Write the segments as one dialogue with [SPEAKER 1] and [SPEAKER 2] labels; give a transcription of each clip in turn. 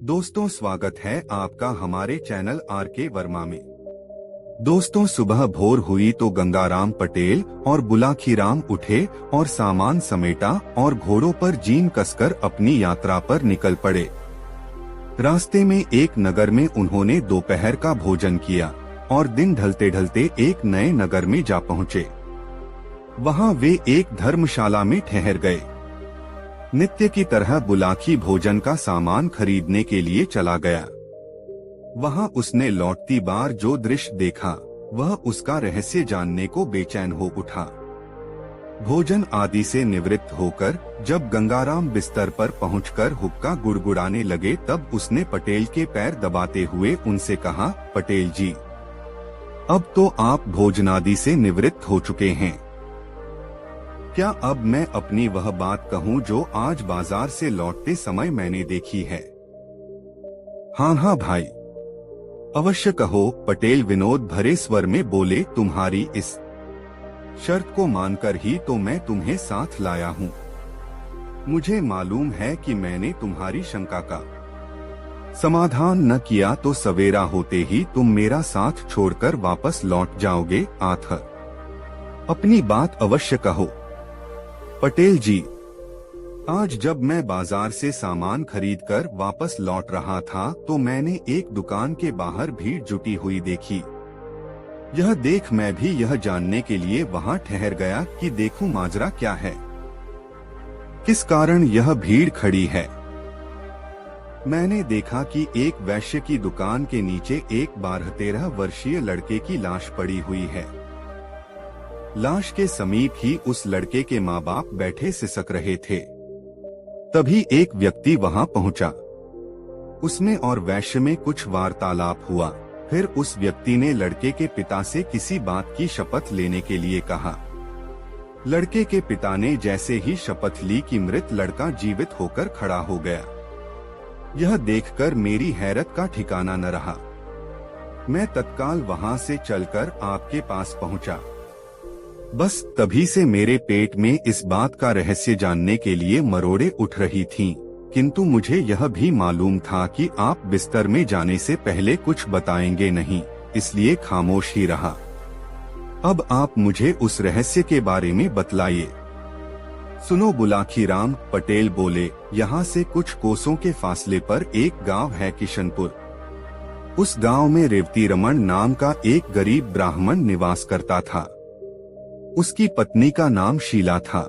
[SPEAKER 1] दोस्तों, स्वागत है आपका हमारे चैनल आर के वर्मा में। दोस्तों, सुबह भोर हुई तो गंगाराम पटेल और बुलाखीराम उठे और सामान समेटा और घोड़ों पर जीन कसकर अपनी यात्रा पर निकल पड़े। रास्ते में एक नगर में उन्होंने दोपहर का भोजन किया और दिन ढलते ढलते एक नए नगर में जा पहुँचे। वहाँ वे एक धर्मशाला में ठहर गए। नित्य की तरह बुलाखी भोजन का सामान खरीदने के लिए चला गया। वहां उसने लौटती बार जो दृश्य देखा वह उसका रहस्य जानने को बेचैन हो उठा। भोजन आदि से निवृत्त होकर जब गंगाराम बिस्तर पर पहुंचकर हुक्का गुड़गुड़ाने लगे तब उसने पटेल के पैर दबाते हुए उनसे कहा, पटेल जी, अब तो आप भोजनादि से निवृत्त हो चुके हैं। क्या अब मैं अपनी वह बात कहूँ जो आज बाजार से लौटते समय मैंने देखी है? हाँ हाँ भाई, अवश्य कहो, पटेल विनोद भरे स्वर में बोले। तुम्हारी इस शर्त को मानकर ही तो मैं तुम्हें साथ लाया हूँ। मुझे मालूम है कि मैंने तुम्हारी शंका का समाधान न किया तो सवेरा होते ही तुम मेरा साथ छोड़कर वापस लौट जाओगे। आथर अपनी बात अवश्य कहो। पटेल जी, आज जब मैं बाजार से सामान खरीदकर वापस लौट रहा था तो मैंने एक दुकान के बाहर भीड़ जुटी हुई देखी। यह देख मैं भी यह जानने के लिए वहां ठहर गया कि देखूं माजरा क्या है, किस कारण यह भीड़ खड़ी है। मैंने देखा कि एक वैश्य की दुकान के नीचे एक 12-13 वर्षीय लड़के की लाश पड़ी हुई है। लाश के समीप ही उस लड़के के माँ बाप बैठे सिसक रहे थे। तभी एक व्यक्ति वहां पहुंचा। उसमें और वैश्य में कुछ वार्तालाप हुआ। फिर उस व्यक्ति ने लड़के के पिता से किसी बात की शपथ लेने के लिए कहा। लड़के के पिता ने जैसे ही शपथ ली कि मृत लड़का जीवित होकर खड़ा हो गया। यह देखकर मेरी हैरत का ठिकाना न रहा। मैं तत्काल वहां से चलकर आपके पास पहुंचा। बस तभी से मेरे पेट में इस बात का रहस्य जानने के लिए मरोड़े उठ रही थीं, किंतु मुझे यह भी मालूम था कि आप बिस्तर में जाने से पहले कुछ बताएंगे नहीं, इसलिए खामोश ही रहा। अब आप मुझे उस रहस्य के बारे में बतलाइए। सुनो बुलाखीराम, पटेल बोले। यहाँ से कुछ कोसों के फासले पर एक गांव है किशनपुर। उस गांव में रेवती रमन नाम का एक गरीब ब्राह्मण निवास करता था। उसकी पत्नी का नाम शीला था।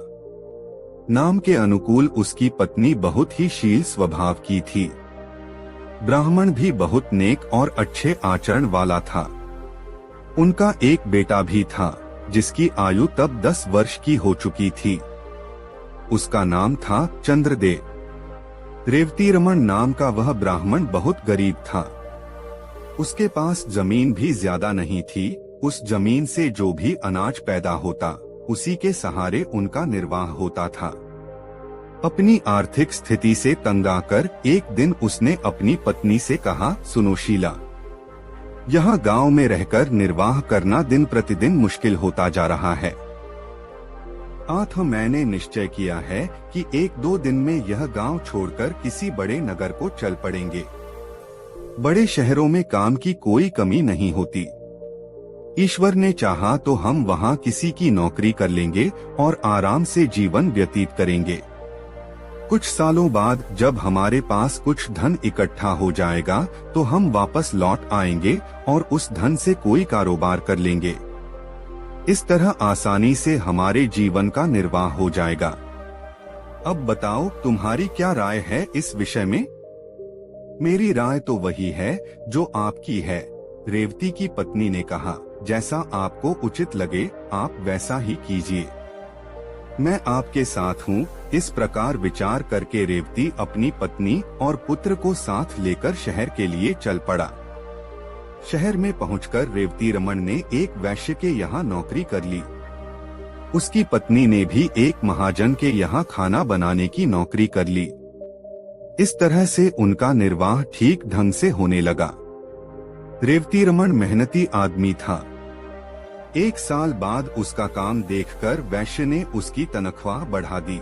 [SPEAKER 1] नाम के अनुकूल उसकी पत्नी बहुत ही शील स्वभाव की थी। ब्राह्मण भी बहुत नेक और अच्छे आचरण वाला था। उनका एक बेटा भी था जिसकी आयु तब 10 वर्ष की हो चुकी थी। उसका नाम था चंद्रदेव। रेवती रमन नाम का वह ब्राह्मण बहुत गरीब था। उसके पास जमीन भी ज्यादा नहीं थी। उस जमीन से जो भी अनाज पैदा होता उसी के सहारे उनका निर्वाह होता था। अपनी आर्थिक स्थिति से तंग आकर एक दिन उसने अपनी पत्नी से कहा, सुनो शीला, यहाँ गांव में रहकर निर्वाह करना दिन प्रतिदिन मुश्किल होता जा रहा है। आठ मैंने निश्चय किया है कि 1-2 दिन में यह गांव छोड़कर किसी बड़े नगर को चल पड़ेंगे। बड़े शहरों में काम की कोई कमी नहीं होती। ईश्वर ने चाहा तो हम वहाँ किसी की नौकरी कर लेंगे और आराम से जीवन व्यतीत करेंगे। कुछ सालों बाद जब हमारे पास कुछ धन इकट्ठा हो जाएगा तो हम वापस लौट आएंगे और उस धन से कोई कारोबार कर लेंगे। इस तरह आसानी से हमारे जीवन का निर्वाह हो जाएगा। अब बताओ, तुम्हारी क्या राय है इस विषय में? मेरी राय तो वही है जो आपकी है, रेवती की पत्नी ने कहा। जैसा आपको उचित लगे आप वैसा ही कीजिए। मैं आपके साथ हूँ। इस प्रकार विचार करके रेवती अपनी पत्नी और पुत्र को साथ लेकर शहर के लिए चल पड़ा। शहर में पहुंचकर रेवती रमन ने एक वैश्य के यहाँ नौकरी कर ली। उसकी पत्नी ने भी एक महाजन के यहाँ खाना बनाने की नौकरी कर ली। इस तरह से उनका निर्वाह ठीक ढंग से होने लगा। रेवती रमन मेहनती आदमी था। 1 साल बाद उसका काम देखकर वैश्य ने उसकी तनख्वाह बढ़ा दी।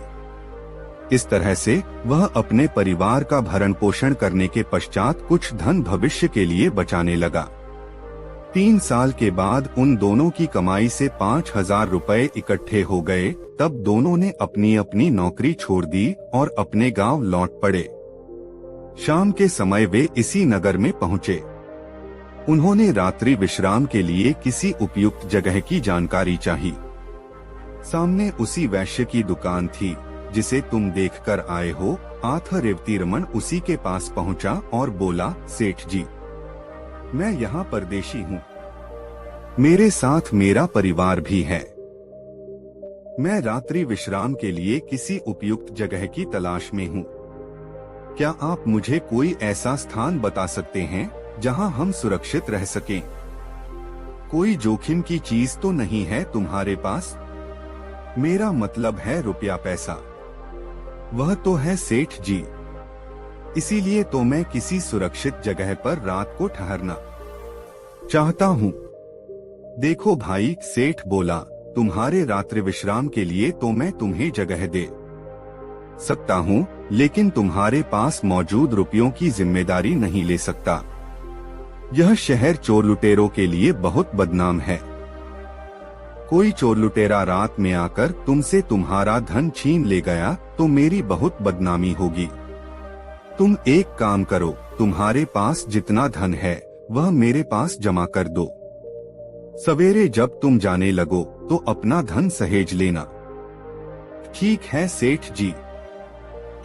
[SPEAKER 1] इस तरह से वह अपने परिवार का भरण पोषण करने के पश्चात कुछ धन भविष्य के लिए बचाने लगा। 3 साल के बाद उन दोनों की कमाई से 5,000 रुपए इकट्ठे हो गए। तब दोनों ने अपनी अपनी नौकरी छोड़ दी और अपने गांव लौट पड़े। शाम के समय वे इसी नगर में पहुंचे। उन्होंने रात्रि विश्राम के लिए किसी उपयुक्त जगह की जानकारी चाही। सामने उसी वैश्य की दुकान थी जिसे तुम देखकर आए हो। आथ रेवतीरमण उसी के पास पहुंचा और बोला, सेठ जी, मैं यहाँ परदेशी हूँ। मेरे साथ मेरा परिवार भी है। मैं रात्रि विश्राम के लिए किसी उपयुक्त जगह की तलाश में हूँ। क्या आप मुझे कोई ऐसा स्थान बता सकते हैं जहाँ हम सुरक्षित रह सकें? कोई जोखिम की चीज तो नहीं है तुम्हारे पास? मेरा मतलब है रुपया पैसा। वह तो है सेठ जी, इसीलिए तो मैं किसी सुरक्षित जगह पर रात को ठहरना चाहता हूँ। देखो भाई, सेठ बोला, तुम्हारे रात्रि विश्राम के लिए तो मैं तुम्हें जगह दे सकता हूँ, लेकिन तुम्हारे पास मौजूद रुपयों की जिम्मेदारी नहीं ले सकता। यह शहर चोर लुटेरों के लिए बहुत बदनाम है। कोई चोर लुटेरा रात में आकर तुमसे तुम्हारा धन छीन ले गया तो मेरी बहुत बदनामी होगी। तुम एक काम करो, तुम्हारे पास जितना धन है वह मेरे पास जमा कर दो। सवेरे जब तुम जाने लगो तो अपना धन सहेज लेना। ठीक है सेठ जी,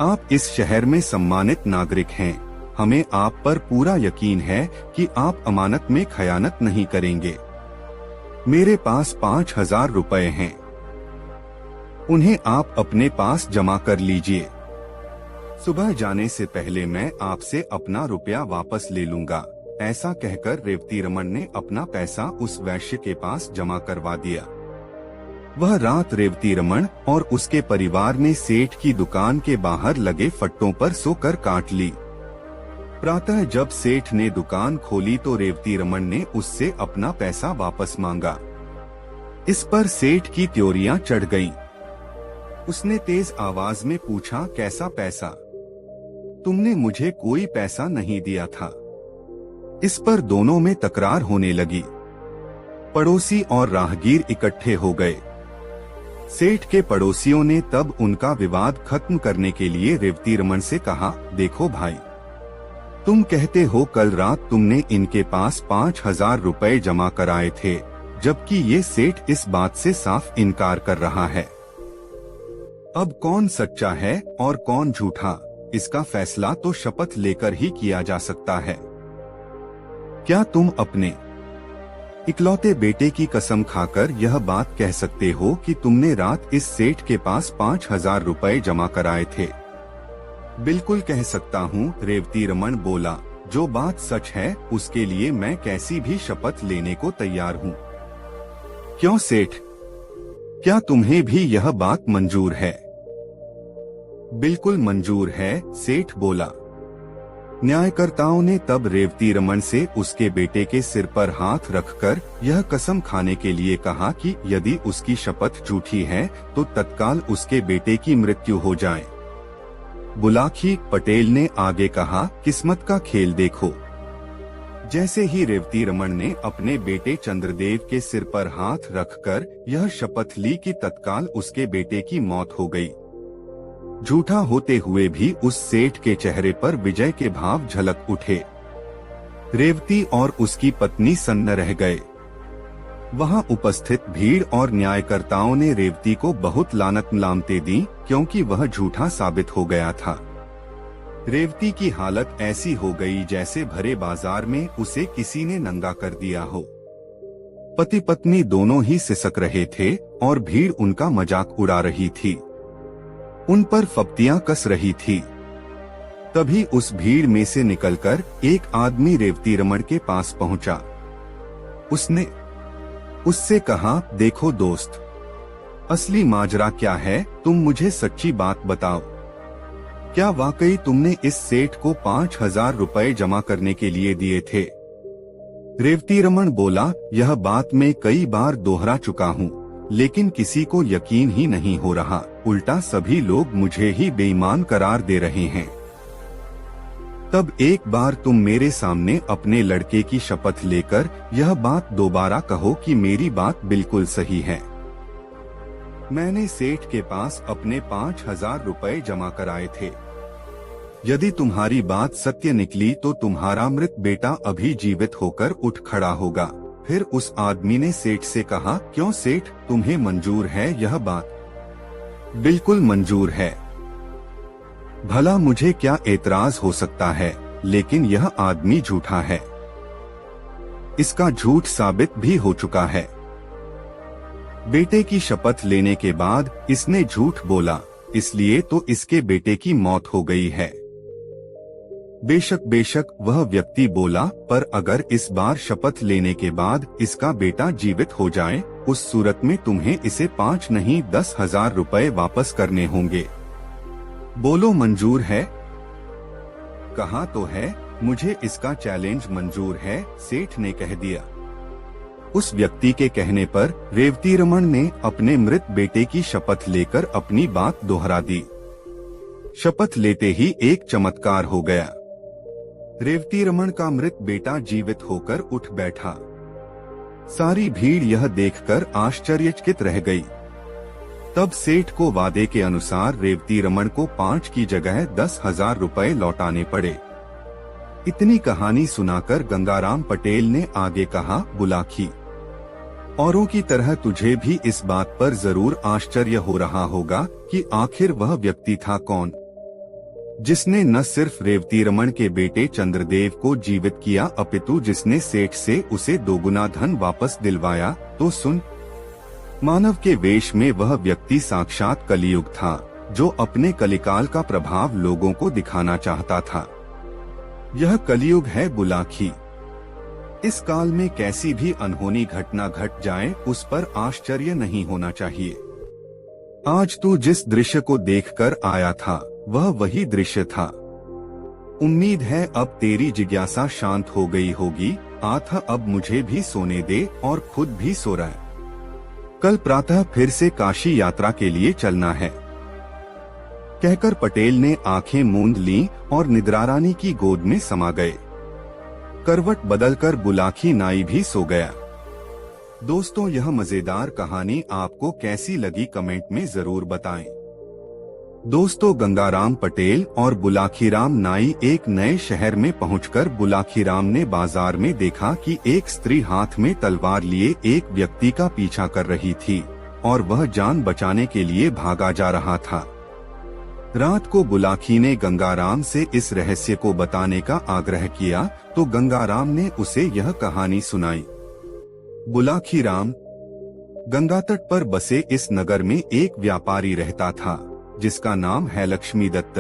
[SPEAKER 1] आप इस शहर में सम्मानित नागरिक हैं। हमें आप पर पूरा यकीन है कि आप अमानत में खयानत नहीं करेंगे। मेरे पास 5,000 रुपए हैं, उन्हें आप अपने पास जमा कर लीजिए। सुबह जाने से पहले मैं आपसे अपना रुपया वापस ले लूंगा। ऐसा कहकर रेवतीरमण ने अपना पैसा उस वैश्य के पास जमा करवा दिया। वह रात रेवतीरमण और उसके परिवार ने सेठ की दुकान के बाहर लगे फट्टों पर सोकर काट ली। प्रातः जब सेठ ने दुकान खोली तो रेवतीरमण ने उससे अपना पैसा वापस मांगा। इस पर सेठ की त्योरियां चढ़ गईं। उसने तेज आवाज में पूछा, कैसा पैसा? तुमने मुझे कोई पैसा नहीं दिया था। इस पर दोनों में तकरार होने लगी। पड़ोसी और राहगीर इकट्ठे हो गए। सेठ के पड़ोसियों ने तब उनका विवाद खत्म करने के लिए रेवतीरमण से कहा, देखो भाई, तुम कहते हो कल रात तुमने इनके पास 5,000 रुपए जमा कराए थे, जबकि ये सेठ इस बात से साफ इनकार कर रहा है। अब कौन सच्चा है और कौन झूठा, इसका फैसला तो शपथ लेकर ही किया जा सकता है। क्या तुम अपने इकलौते बेटे की कसम खाकर यह बात कह सकते हो कि तुमने रात इस सेठ के पास 5,000 रुपए जमा कराए थे? बिल्कुल कह सकता हूँ, रेवतीरमण बोला। जो बात सच है उसके लिए मैं कैसी भी शपथ लेने को तैयार हूँ। क्यों सेठ, क्या तुम्हें भी यह बात मंजूर है? बिल्कुल मंजूर है, सेठ बोला। न्यायकर्ताओं ने तब रेवतीरमण से उसके बेटे के सिर पर हाथ रखकर यह कसम खाने के लिए कहा कि यदि उसकी शपथ झूठी है तो तत्काल उसके बेटे की मृत्यु हो जाए। बुलाखी पटेल ने आगे कहा, किस्मत का खेल देखो। जैसे ही रेवतीरमण ने अपने बेटे चंद्रदेव के सिर पर हाथ रखकर यह शपथ ली कि तत्काल उसके बेटे की मौत हो गई। झूठा होते हुए भी उस सेठ के चेहरे पर विजय के भाव झलक उठे। रेवती और उसकी पत्नी सन्न रह गए। वहां उपस्थित भीड़ और न्यायकर्ताओं ने रेवती को बहुत लानत लामतें दी, क्योंकि वह झूठा साबित हो गया था। रेवती की हालत ऐसी हो गई जैसे भरे बाजार में उसे किसी ने नंगा कर दिया हो। पति पत्नी दोनों ही सिसक रहे थे और भीड़ उनका मजाक उड़ा रही थी, उन पर फप्तियां कस रही थी। तभी उस भीड़ में से निकलकर एक आदमी रेवतीरमण के पास पहुंचा। उसने उससे कहा, देखो दोस्त, असली माजरा क्या है, तुम मुझे सच्ची बात बताओ। क्या वाकई तुमने इस सेठ को 5,000 रुपए जमा करने के लिए दिए थे? रेवतीरमण बोला, यह बात मैं कई बार दोहरा चुका हूँ, लेकिन किसी को यकीन ही नहीं हो रहा। उल्टा सभी लोग मुझे ही बेईमान करार दे रहे हैं। तब एक बार तुम मेरे सामने अपने लड़के की शपथ लेकर यह बात दोबारा कहो कि मेरी बात बिल्कुल सही है। मैंने सेठ के पास अपने 5,000 रुपए जमा कराए थे। यदि तुम्हारी बात सत्य निकली तो तुम्हारा मृत बेटा अभी जीवित होकर उठ खड़ा होगा। फिर उस आदमी ने सेठ से कहा, क्यों सेठ, तुम्हें मंजूर है यह बात? बिल्कुल मंजूर है। भला मुझे क्या एतराज हो सकता है, लेकिन यह आदमी झूठा है। इसका झूठ साबित भी हो चुका है। बेटे की शपथ लेने के बाद इसने झूठ बोला, इसलिए तो इसके बेटे की मौत हो गई है। बेशक वह व्यक्ति बोला, पर अगर इस बार शपथ लेने के बाद इसका बेटा जीवित हो जाए, उस सूरत में तुम्हें इसे 5 नहीं 10,000 रुपए वापस करने होंगे। बोलो मंजूर है? कहा तो है, मुझे इसका चैलेंज मंजूर है, सेठ ने कह दिया। उस व्यक्ति के कहने पर रेवतीरमण ने अपने मृत बेटे की शपथ लेकर अपनी बात दोहरा दी। शपथ लेते ही एक चमत्कार हो गया। रेवतीरमण का मृत बेटा जीवित होकर उठ बैठा। सारी भीड़ यह देखकर आश्चर्यचकित रह गई। तब सेठ को वादे के अनुसार रेवतीरमण को 5 की जगह 10,000 रुपए लौटाने पड़े। इतनी कहानी सुनाकर गंगाराम पटेल ने आगे कहा, बुलाखी, औरों की तरह तुझे भी इस बात पर जरूर आश्चर्य हो रहा होगा कि आखिर वह व्यक्ति था कौन, जिसने न सिर्फ रेवतीरमण के बेटे चंद्रदेव को जीवित किया अपितु जिसने सेठ से उसे दोगुना धन वापस दिलवाया। तो सुन, मानव के वेश में वह व्यक्ति साक्षात कलियुग था, जो अपने कलिकाल का प्रभाव लोगों को दिखाना चाहता था। यह कलियुग है बुलाखी। इस काल में कैसी भी अनहोनी घटना घट जाए, उस पर आश्चर्य नहीं होना चाहिए। आज तू जिस दृश्य को देखकर आया था, वह वही दृश्य था। उम्मीद है अब तेरी जिज्ञासा शांत हो गई होगी। आथा अब मुझे भी सोने दे और खुद भी सो रहा है। कल प्रातः फिर से काशी यात्रा के लिए चलना है। कहकर पटेल ने आंखें मूंद लीं और निद्रारानी की गोद में समा गए। करवट बदलकर बुलाखी नाई भी सो गया। दोस्तों, यह मजेदार कहानी आपको कैसी लगी कमेंट में जरूर बताएं। दोस्तों, गंगाराम पटेल और बुलाखीराम नाई एक नए शहर में पहुंचकर बुलाखीराम ने बाजार में देखा कि एक स्त्री हाथ में तलवार लिए एक व्यक्ति का पीछा कर रही थी और वह जान बचाने के लिए भागा जा रहा था। रात को बुलाखी ने गंगाराम से इस रहस्य को बताने का आग्रह किया तो गंगाराम ने उसे यह कहानी सुनाई। बुलाखीराम, गंगा तट पर बसे इस नगर में एक व्यापारी रहता था जिसका नाम है लक्ष्मीदत्त।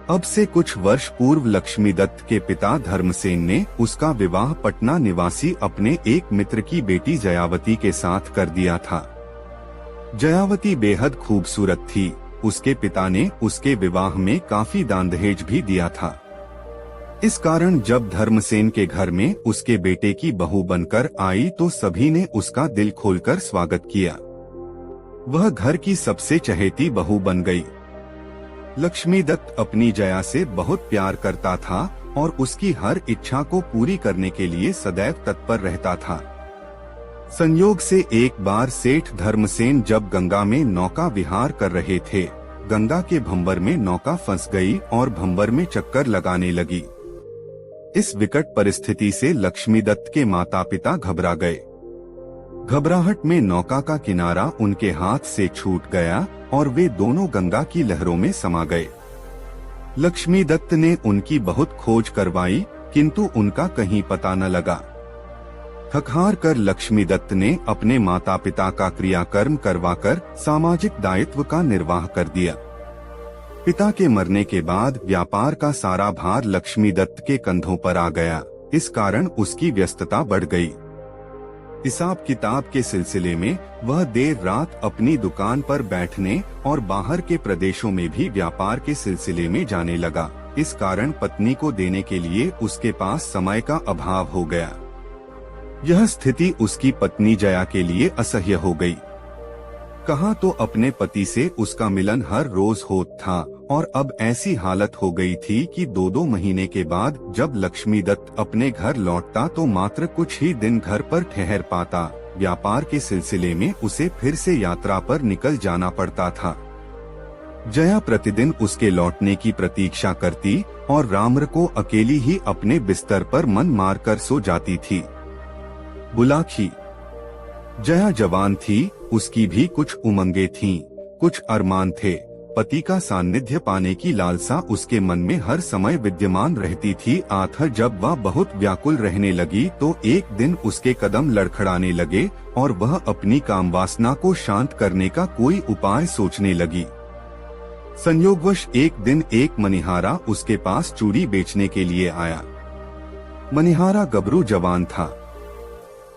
[SPEAKER 1] अब से कुछ वर्ष पूर्व लक्ष्मीदत्त के पिता धर्मसेन ने उसका विवाह पटना निवासी अपने एक मित्र की बेटी जयावती के साथ कर दिया था। जयावती बेहद खूबसूरत थी। उसके पिता ने उसके विवाह में काफी दान दहेज भी दिया था। इस कारण जब धर्मसेन के घर में उसके बेटे की बहू बनकर आई तो सभी ने उसका दिल खोलकर स्वागत किया। वह घर की सबसे चहेती बहू बन गई। लक्ष्मीदत्त अपनी जया से बहुत प्यार करता था और उसकी हर इच्छा को पूरी करने के लिए सदैव तत्पर रहता था। संयोग से एक बार सेठ धर्मसेन जब गंगा में नौका विहार कर रहे थे, गंगा के भंवर में नौका फंस गई और भंवर में चक्कर लगाने लगी। इस विकट परिस्थिति से लक्ष्मीदत्त के माता पिता घबरा गए। घबराहट में नौका का किनारा उनके हाथ से छूट गया और वे दोनों गंगा की लहरों में समा गए। लक्ष्मीदत्त ने उनकी बहुत खोज करवाई किंतु उनका कहीं पता न लगा। थक-हार कर लक्ष्मीदत्त ने अपने माता पिता का क्रियाकर्म करवाकर सामाजिक दायित्व का निर्वाह कर दिया। पिता के मरने के बाद व्यापार का सारा भार लक्ष्मीदत्त के कंधों पर आ गया। इस कारण उसकी व्यस्तता बढ़ गई। हिसाब किताब के सिलसिले में वह देर रात अपनी दुकान पर बैठने और बाहर के प्रदेशों में भी व्यापार के सिलसिले में जाने लगा। इस कारण पत्नी को देने के लिए उसके पास समय का अभाव हो गया। यह स्थिति उसकी पत्नी जया के लिए असह्य हो गई। कहा तो अपने पति से उसका मिलन हर रोज होता था और अब ऐसी हालत हो गई थी कि 2-2 महीने के बाद जब लक्ष्मीदत्त अपने घर लौटता तो मात्र कुछ ही दिन घर पर ठहर पाता। व्यापार के सिलसिले में उसे फिर से यात्रा पर निकल जाना पड़ता था। जया प्रतिदिन उसके लौटने की प्रतीक्षा करती और राम्र को अकेली ही अपने बिस्तर पर मन मारकर सो जाती थी। बुलाखी। जया जवान थी, उसकी भी कुछ उमंगें थीं, कुछ अरमान थे। पति का सानिध्य पाने की लालसा उसके मन में हर समय विद्यमान रहती थी। आखिर जब वह बहुत व्याकुल रहने लगी तो एक दिन उसके कदम लड़खड़ाने लगे और वह अपनी कामवासना को शांत करने का कोई उपाय सोचने लगी। संयोगवश एक दिन एक मनिहारा उसके पास चूड़ी बेचने के लिए आया। मनिहारा गबरू जवान था,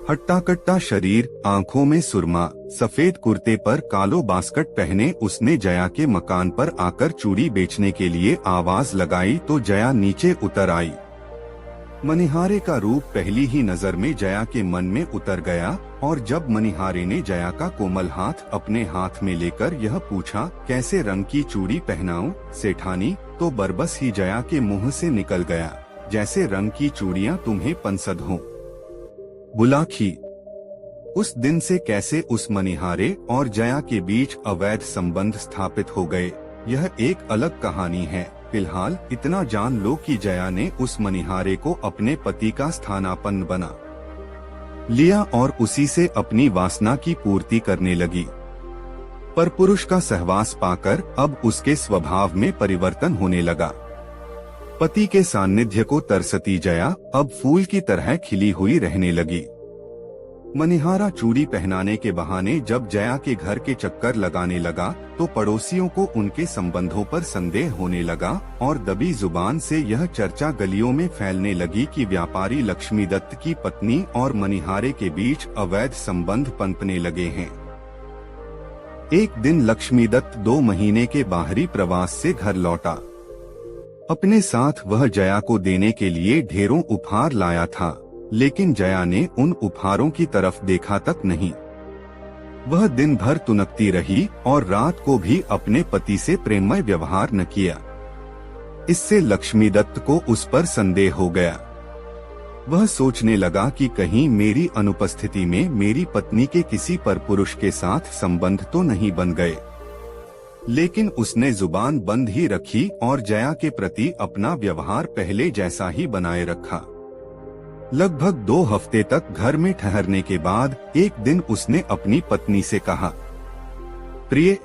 [SPEAKER 1] हट्टा कट्टा शरीर, आंखों में सुरमा, सफेद कुर्ते पर कालो बास्कट पहने उसने जया के मकान पर आकर चूड़ी बेचने के लिए आवाज लगाई तो जया नीचे उतर आई। मनिहारे का रूप पहली ही नजर में जया के मन में उतर गया और जब मनिहारे ने जया का कोमल हाथ अपने हाथ में लेकर यह पूछा, कैसे रंग की चूड़ी पहनाऊं सेठानी, तो बरबस ही जया के मुंह से निकल गया, जैसे रंग की चूड़ियां तुम्हें पसंद हों। बुलाखी। उस दिन से कैसे उस मनिहारे और जया के बीच अवैध संबंध स्थापित हो गए, यह एक अलग कहानी है। फिलहाल इतना जान लो कि जया ने उस मनिहारे को अपने पति का स्थानापन्न बना लिया और उसी से अपनी वासना की पूर्ति करने लगी। पर पुरुष का सहवास पाकर अब उसके स्वभाव में परिवर्तन होने लगा। पति के सान्निध्य को तरसती जया अब फूल की तरह खिली हुई रहने लगी। मनिहारा चूड़ी पहनाने के बहाने जब जया के घर के चक्कर लगाने लगा तो पड़ोसियों को उनके संबंधों पर संदेह होने लगा और दबी जुबान से यह चर्चा गलियों में फैलने लगी कि व्यापारी लक्ष्मीदत्त की पत्नी और मनिहारे के बीच अवैध संबंध पनपने लगे हैं। एक दिन लक्ष्मीदत्त 2 महीने के बाहरी प्रवास से घर लौटा। अपने साथ वह जया को देने के लिए ढेरों उपहार लाया था, लेकिन जया ने उन उपहारों की तरफ देखा तक नहीं। वह दिन भर तुनकती रही और रात को भी अपने पति से प्रेममय व्यवहार न किया। इससे लक्ष्मीदत्त को उस पर संदेह हो गया। वह सोचने लगा कि कहीं मेरी अनुपस्थिति में मेरी पत्नी के किसी परपुरुष के साथ संबंध तो नहीं बन गए। लेकिन उसने जुबान बंद ही रखी और जया के प्रति अपना व्यवहार पहले जैसा ही बनाए रखा। लगभग 2 हफ्ते तक घर में ठहरने के बाद एक दिन उसने अपनी पत्नी से कहा, प्रिय,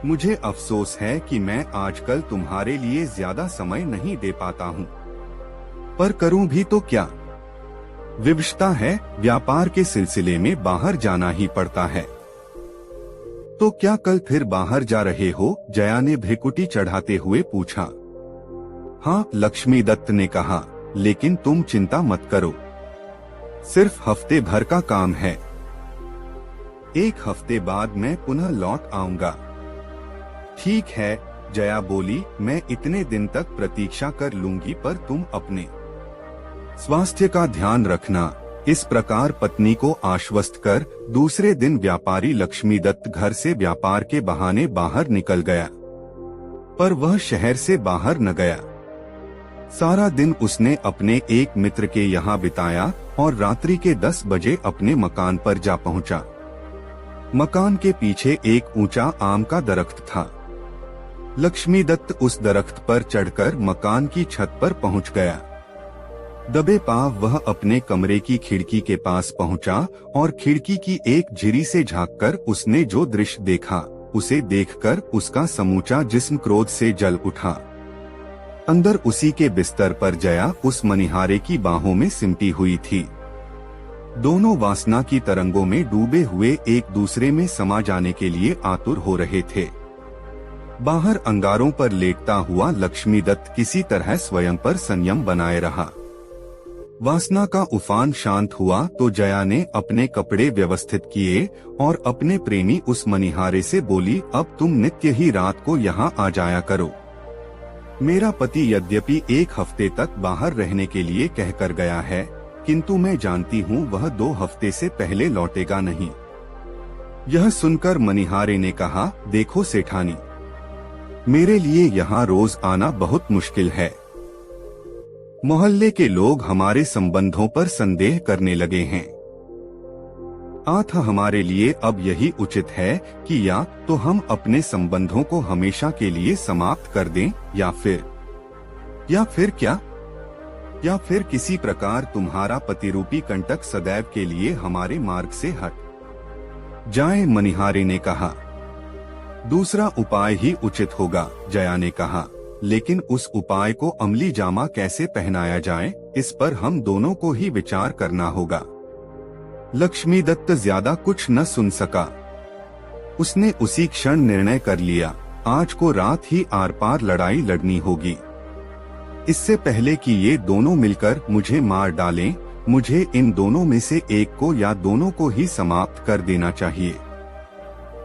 [SPEAKER 1] मुझे अफसोस है कि मैं आजकल तुम्हारे लिए ज्यादा समय नहीं दे पाता हूँ, पर करूँ भी तो क्या? विवशता है, व्यापार के सिलसिले में बाहर जाना ही पड़ता है। तो क्या कल फिर बाहर जा रहे हो? जया ने भ्रिकुटी चढ़ाते हुए पूछा। हाँ, लक्ष्मीदत्त ने कहा, लेकिन तुम चिंता मत करो, सिर्फ हफ्ते भर का काम है। 1 हफ्ते बाद मैं पुनः लौट आऊंगा। ठीक है, जया बोली, मैं इतने दिन तक प्रतीक्षा कर लूंगी, पर तुम अपने स्वास्थ्य का ध्यान रखना। इस प्रकार पत्नी को आश्वस्त कर दूसरे दिन व्यापारी लक्ष्मीदत्त घर से व्यापार के बहाने बाहर निकल गया, पर वह शहर से बाहर न गया। सारा दिन उसने अपने एक मित्र के यहाँ बिताया और रात्रि के 10 बजे अपने मकान पर जा पहुँचा। मकान के पीछे एक ऊंचा आम का दरख्त था। लक्ष्मीदत्त उस दरख्त पर चढ़कर मकान की छत पर पहुँच गया। दबे पांव वह अपने कमरे की खिड़की के पास पहुंचा और खिड़की की एक झिरी से झांककर उसने जो दृश्य देखा, उसे देखकर उसका समूचा जिस्म क्रोध से जल उठा। अंदर उसी के बिस्तर पर जया उस मनिहारे की बाहों में सिमटी हुई थी। दोनों वासना की तरंगों में डूबे हुए एक दूसरे में समा जाने के लिए आतुर हो रहे थे। बाहर अंगारों पर लेटता हुआ लक्ष्मीदत्त किसी तरह स्वयं पर संयम बनाए रहा। वासना का उफान शांत हुआ तो जया ने अपने कपड़े व्यवस्थित किए और अपने प्रेमी उस मनिहारे से बोली, अब तुम नित्य ही रात को यहाँ आ जाया करो। मेरा पति यद्यपि 1 हफ्ते तक बाहर रहने के लिए कहकर गया है, किंतु मैं जानती हूँ वह 2 हफ्ते से पहले लौटेगा नहीं। यह सुनकर मनिहारे ने कहा, देखो सेठानी, मेरे लिए यहाँ रोज आना बहुत मुश्किल है। मोहल्ले के लोग हमारे संबंधों पर संदेह करने लगे हैं। अतः हमारे लिए अब यही उचित है कि या तो हम अपने संबंधों को हमेशा के लिए समाप्त कर दें या फिर क्या? या फिर किसी प्रकार तुम्हारा पतिरूपी कंटक सदैव के लिए हमारे मार्ग से हट जाए। मनिहारे ने कहा, दूसरा उपाय ही उचित होगा। जया ने कहा, लेकिन उस उपाय को अमली जामा कैसे पहनाया जाए, इस पर हम दोनों को ही विचार करना होगा। लक्ष्मीदत्त ज्यादा कुछ न सुन सका। उसने उसी क्षण निर्णय कर लिया, आज को रात ही आर पार लड़ाई लड़नी होगी। इससे पहले कि ये दोनों मिलकर मुझे मार डालें, मुझे इन दोनों में से एक को या दोनों को ही समाप्त कर देना चाहिए।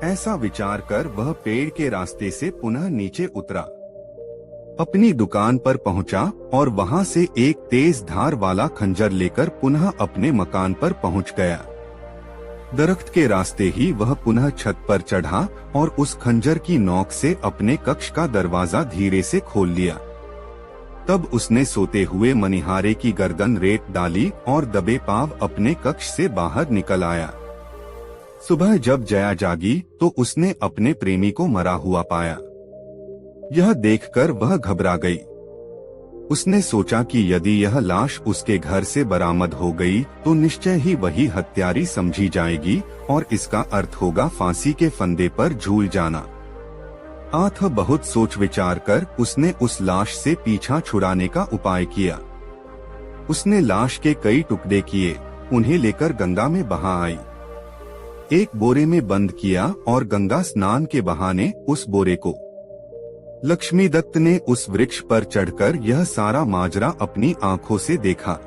[SPEAKER 1] ऐसा विचार कर वह पेड़ के रास्ते से पुनः नीचे उतरा, अपनी दुकान पर पहुंचा और वहां से एक तेज धार वाला खंजर लेकर पुनः अपने मकान पर पहुंच गया। दरख्त के रास्ते ही वह पुनः छत पर चढ़ा और उस खंजर की नोक से अपने कक्ष का दरवाजा धीरे से खोल लिया। तब उसने सोते हुए मनिहारे की गर्दन रेत डाली और दबे पांव अपने कक्ष से बाहर निकल आया। सुबह जब जया जागी तो उसने अपने प्रेमी को मरा हुआ पाया। यह देखकर वह घबरा गई। उसने सोचा कि यदि यह लाश उसके घर से बरामद हो गई तो निश्चय ही वही हत्यारी समझी जाएगी और इसका अर्थ होगा फांसी के फंदे पर झूल जाना। अतः बहुत सोच विचार कर उसने उस लाश से पीछा छुड़ाने का उपाय किया। उसने लाश के कई टुकड़े किए, उन्हें लेकर गंगा में बहा आई। एक बोरे में बंद किया और गंगा स्नान के बहाने उस बोरे को। लक्ष्मीदत्त ने उस वृक्ष पर चढ़कर यह सारा माजरा अपनी आंखों से देखा।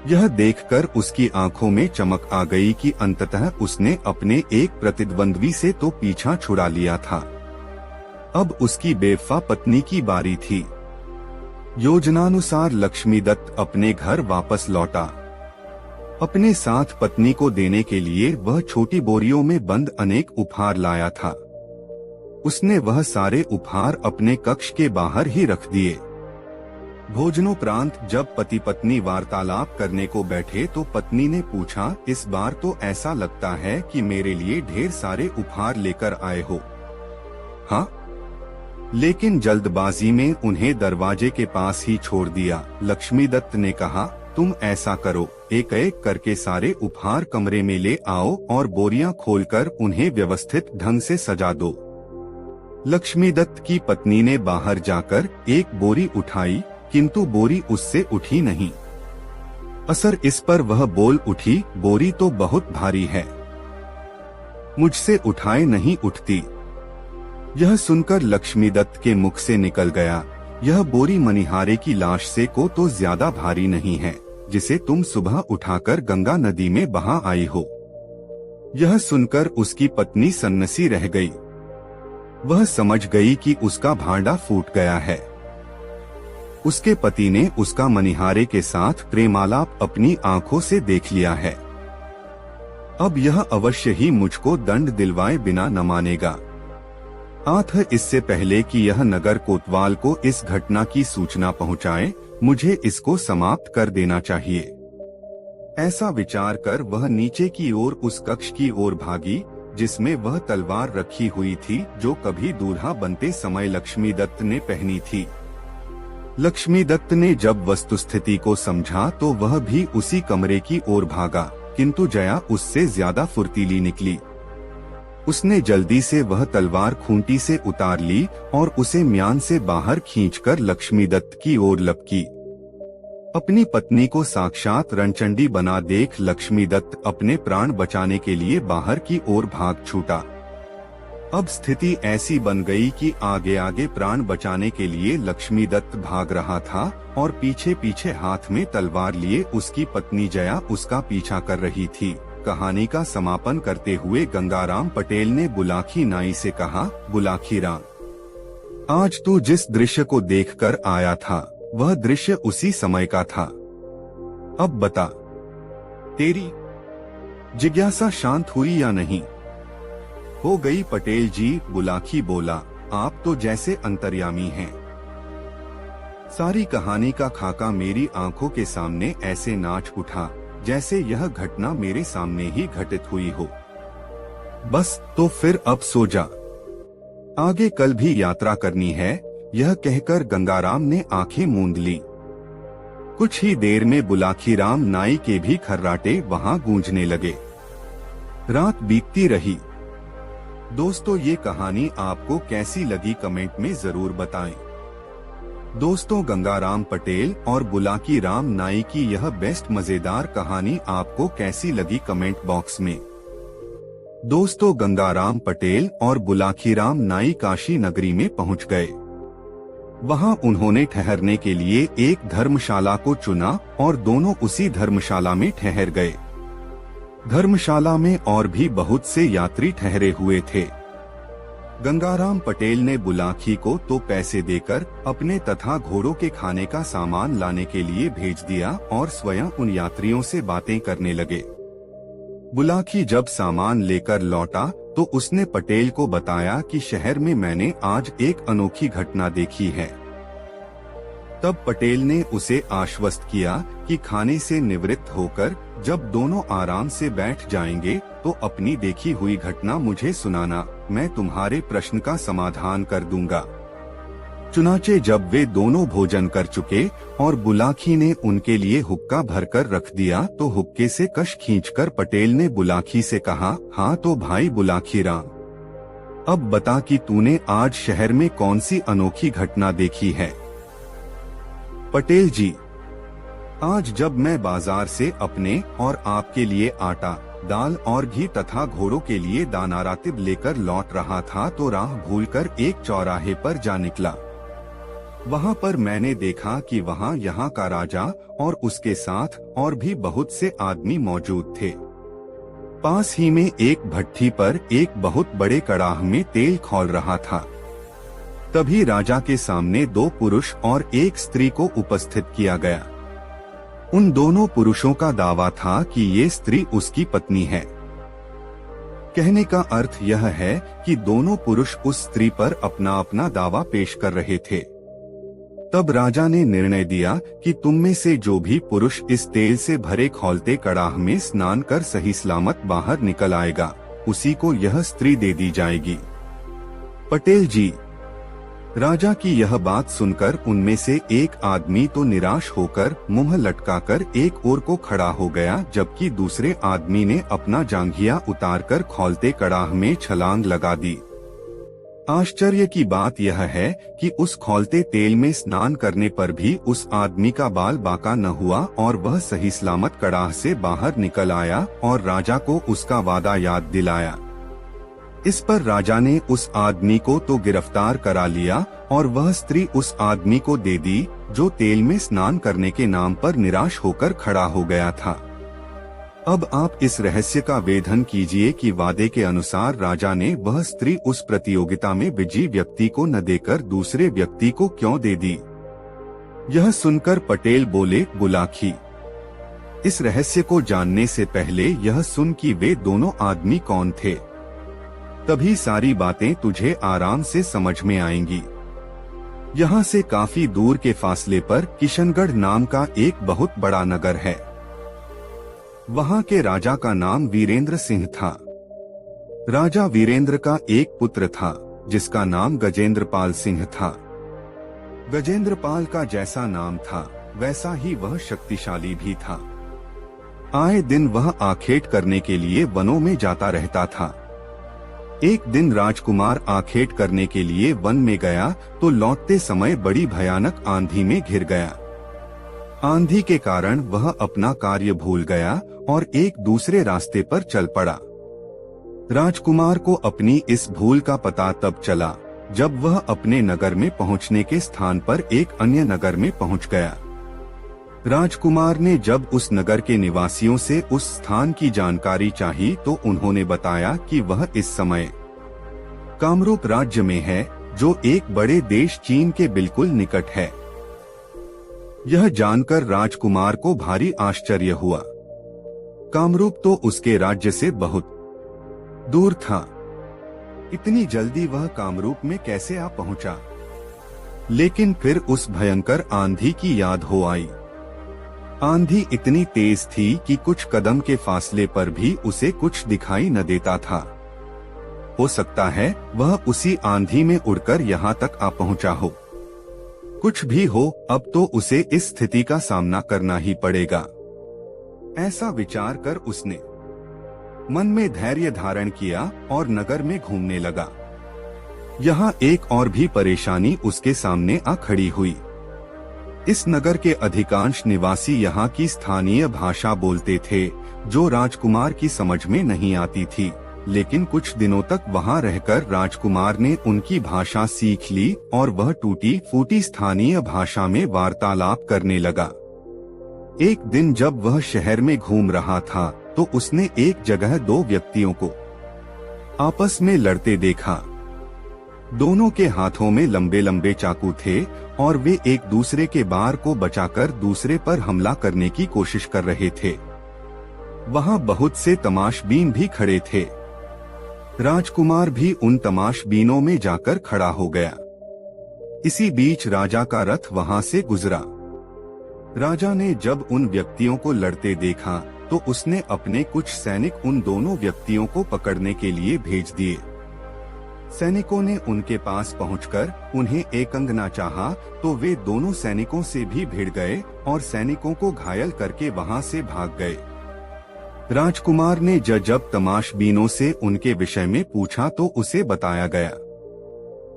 [SPEAKER 1] यह देखकर उसकी आंखों में चमक आ गई कि अंततः उसने अपने एक प्रतिद्वंद्वी से तो पीछा छुड़ा लिया था, अब उसकी बेवफा पत्नी की बारी थी। योजनानुसार लक्ष्मीदत्त अपने घर वापस लौटा। अपने साथ पत्नी को देने के लिए वह छोटी बोरियों में बंद अनेक उपहार लाया था। उसने वह सारे उपहार अपने कक्ष के बाहर ही रख दिए। भोजनोपरांत जब पति पत्नी वार्तालाप करने को बैठे तो पत्नी ने पूछा, इस बार तो ऐसा लगता है कि मेरे लिए ढेर सारे उपहार लेकर आए हो। हाँ, लेकिन जल्दबाजी में उन्हें दरवाजे के पास ही छोड़ दिया। लक्ष्मीदत्त ने कहा, तुम ऐसा करो, एक एक करके सारे उपहार कमरे में ले आओ और बोरियां खोलकर उन्हें व्यवस्थित ढंग से सजा दो। लक्ष्मीदत्त की पत्नी ने बाहर जाकर एक बोरी उठाई, किंतु बोरी उससे उठी नहीं। असर इस पर वह बोल उठी, बोरी तो बहुत भारी है, मुझसे उठाए नहीं उठती। यह सुनकर लक्ष्मीदत्त के मुख से निकल गया, यह बोरी मनिहारे की लाश से को तो ज्यादा भारी नहीं है, जिसे तुम सुबह उठाकर गंगा नदी में बहा आई हो। यह सुनकर उसकी पत्नी सन्नसी रह गई। वह समझ गई कि उसका भांडा फूट गया है। उसके पति ने उसका मनिहारे के साथ प्रेमालाप अपनी आंखों से देख लिया है। अब यह अवश्य ही मुझको दंड दिलवाए बिना न मानेगा। अतः इससे पहले कि यह नगर कोतवाल को इस घटना की सूचना पहुंचाए, मुझे इसको समाप्त कर देना चाहिए। ऐसा विचार कर वह नीचे की ओर उस कक्ष की ओर भागी जिसमें वह तलवार रखी हुई थी जो कभी दूल्हा बनते समय लक्ष्मीदत्त ने पहनी थी। लक्ष्मीदत्त ने जब वस्तुस्थिति को समझा तो वह भी उसी कमरे की ओर भागा, किंतु जया उससे ज्यादा फुर्तीली निकली। उसने जल्दी से वह तलवार खूंटी से उतार ली और उसे म्यान से बाहर खींचकर लक्ष्मीदत्त की ओर लपकी। अपनी पत्नी को साक्षात रणचंडी बना देख लक्ष्मीदत्त अपने प्राण बचाने के लिए बाहर की ओर भाग छूटा। अब स्थिति ऐसी बन गई कि आगे आगे प्राण बचाने के लिए लक्ष्मीदत्त भाग रहा था और पीछे पीछे हाथ में तलवार लिए उसकी पत्नी जया उसका पीछा कर रही थी। कहानी का समापन करते हुए गंगाराम पटेल ने बुलाखी नाई से कहा, बुलाखी राम, आज तू जिस दृश्य को देखकर आया था वह दृश्य उसी समय का था। अब बता, तेरी जिज्ञासा शांत हुई या नहीं? हो गई पटेल जी, बुलाखी बोला, आप तो जैसे अंतर्यामी हैं। सारी कहानी का खाका मेरी आंखों के सामने ऐसे नाच उठा जैसे यह घटना मेरे सामने ही घटित हुई हो। बस तो फिर अब सो जा, आगे कल भी यात्रा करनी है, यह कहकर गंगाराम ने आंखें मूंद ली। कुछ ही देर में बुलाखीराम नाई के भी खर्राटे वहां गूंजने लगे। रात बीतती रही। दोस्तों, ये कहानी आपको कैसी लगी कमेंट में जरूर बताएं। दोस्तों, गंगाराम पटेल और बुलाखीराम नाई की यह बेस्ट मजेदार कहानी आपको कैसी लगी कमेंट बॉक्स में। दोस्तों, गंगाराम पटेल और बुलाखीराम नाई काशी नगरी में पहुंच गए। वहां उन्होंने ठहरने के लिए एक धर्मशाला को चुना और दोनों उसी धर्मशाला में ठहर गए। धर्मशाला में और भी बहुत से यात्री ठहरे हुए थे। गंगाराम पटेल ने बुलाखी को तो पैसे देकर अपने तथा घोड़ों के खाने का सामान लाने के लिए भेज दिया और स्वयं उन यात्रियों से बातें करने लगे। बुलाखी जब सामान लेकर लौटा तो उसने पटेल को बताया कि शहर में मैंने आज एक अनोखी घटना देखी है। तब पटेल ने उसे आश्वस्त किया कि खाने से निवृत्त होकर जब दोनों आराम से बैठ जाएंगे तो अपनी देखी हुई घटना मुझे सुनाना, मैं तुम्हारे प्रश्न का समाधान कर दूंगा। चुनाचे जब वे दोनों भोजन कर चुके और बुलाखी ने उनके लिए हुक्का भरकर रख दिया तो हुक्के से कश खींचकर पटेल ने बुलाखी से कहा, हाँ तो भाई बुलाखीराम, अब बता कि तूने आज शहर में कौन सी अनोखी घटना देखी है। पटेल जी, आज जब मैं बाजार से अपने और आपके लिए आटा, दाल और घी तथा घोड़ों के लिए दाना रातिब लेकर लौट रहा था तो राह भूलकर एक चौराहे पर जा निकला। वहां पर मैंने देखा कि वहां यहाँ का राजा और उसके साथ और भी बहुत से आदमी मौजूद थे। पास ही में एक भट्ठी पर एक बहुत बड़े कड़ाह में तेल खौल रहा था। तभी राजा के सामने दो पुरुष और एक स्त्री को उपस्थित किया गया। उन दोनों पुरुषों का दावा था कि ये स्त्री उसकी पत्नी है। कहने का अर्थ यह है कि दोनों पुरुष उस स्त्री पर अपना अपना दावा पेश कर रहे थे। तब राजा ने निर्णय दिया कि तुम में से जो भी पुरुष इस तेल से भरे खौलते कड़ाह में स्नान कर सही सलामत बाहर निकल आएगा, उसी को यह स्त्री दे दी जाएगी। पटेल जी, राजा की यह बात सुनकर उनमें से एक आदमी तो निराश होकर मुंह लटकाकर एक ओर को खड़ा हो गया, जबकि दूसरे आदमी ने अपना जांघिया उतारकर खौलते कड़ाह में छलांग लगा दी। आश्चर्य की बात यह है कि उस खौलते तेल में स्नान करने पर भी उस आदमी का बाल बांका न हुआ और वह सही सलामत कड़ाह से बाहर निकल आया और राजा को उसका वादा याद दिलाया। इस पर राजा ने उस आदमी को तो गिरफ्तार करा लिया और वह स्त्री उस आदमी को दे दी जो तेल में स्नान करने के नाम पर निराश होकर खड़ा हो गया था। अब आप इस रहस्य का वेधन कीजिए कि वादे के अनुसार राजा ने वह स्त्री उस प्रतियोगिता में विजयी व्यक्ति को न देकर दूसरे व्यक्ति को क्यों दे दी। यह सुनकर पटेल बोले, बुलाखी, इस रहस्य को जानने से पहले यह सुन कि वे दोनों आदमी कौन थे, तभी सारी बातें तुझे आराम से समझ में आएंगी। यहाँ से काफी दूर के फासले पर किशनगढ़ नाम का एक बहुत बड़ा नगर है। वहाँ के राजा का नाम वीरेंद्र सिंह था। राजा वीरेंद्र का एक पुत्र था जिसका नाम गजेंद्रपाल सिंह था। गजेंद्रपाल का जैसा नाम था वैसा ही वह शक्तिशाली भी था। आए दिन वह आखेट करने के लिए वनों में जाता रहता था। एक दिन राजकुमार आखेट करने के लिए वन में गया तो लौटते समय बड़ी भयानक आंधी में घिर गया। आंधी के कारण वह अपना कार्य भूल गया और एक दूसरे रास्ते पर चल पड़ा। राजकुमार को अपनी इस भूल का पता तब चला जब वह अपने नगर में पहुंचने के स्थान पर एक अन्य नगर में पहुंच गया। राजकुमार ने जब उस नगर के निवासियों से उस स्थान की जानकारी चाही तो उन्होंने बताया कि वह इस समय कामरूप राज्य में है, जो एक बड़े देश चीन के बिल्कुल निकट है। यह जानकर राजकुमार को भारी आश्चर्य हुआ। कामरूप तो उसके राज्य से बहुत दूर था। इतनी जल्दी वह कामरूप में कैसे आ पहुंचा? लेकिन फिर उस भयंकर आंधी की याद हो आई। आंधी इतनी तेज थी कि कुछ कदम के फासले पर भी उसे कुछ दिखाई न देता था। हो सकता है वह उसी आंधी में उड़कर यहाँ तक आ पहुंचा हो। कुछ भी हो, अब तो उसे इस स्थिति का सामना करना ही पड़ेगा। ऐसा विचार कर उसने मन में धैर्य धारण किया और नगर में घूमने लगा। यहाँ एक और भी परेशानी उसके सामने आ खड़ी हुई। इस नगर के अधिकांश निवासी यहाँ की स्थानीय भाषा बोलते थे, जो राजकुमार की समझ में नहीं आती थी। लेकिन कुछ दिनों तक वहाँ रहकर राजकुमार ने उनकी भाषा सीख ली और वह टूटी फूटी स्थानीय भाषा में वार्तालाप करने लगा। एक दिन जब वह शहर में घूम रहा था तो उसने एक जगह दो व्यक्तियों को आपस में लड़ते देखा। दोनों के हाथों में लंबे लंबे चाकू थे और वे एक दूसरे के बार को बचाकर दूसरे पर हमला करने की कोशिश कर रहे थे। वहाँ बहुत से तमाशबीन भी खड़े थे। राजकुमार भी उन तमाशबीनों में जाकर खड़ा हो गया। इसी बीच राजा का रथ वहाँ से गुजरा। राजा ने जब उन व्यक्तियों को लड़ते देखा तो उसने अपने कुछ सैनिक उन दोनों व्यक्तियों को पकड़ने के लिए भेज दिए। सैनिकों ने उनके पास पहुंचकर उन्हें एकंगना चाहा तो वे दोनों सैनिकों से भी भिड़ गए और सैनिकों को घायल करके वहां से भाग गए। राजकुमार ने जब तमाशबीनों से उनके विषय में पूछा तो उसे बताया गया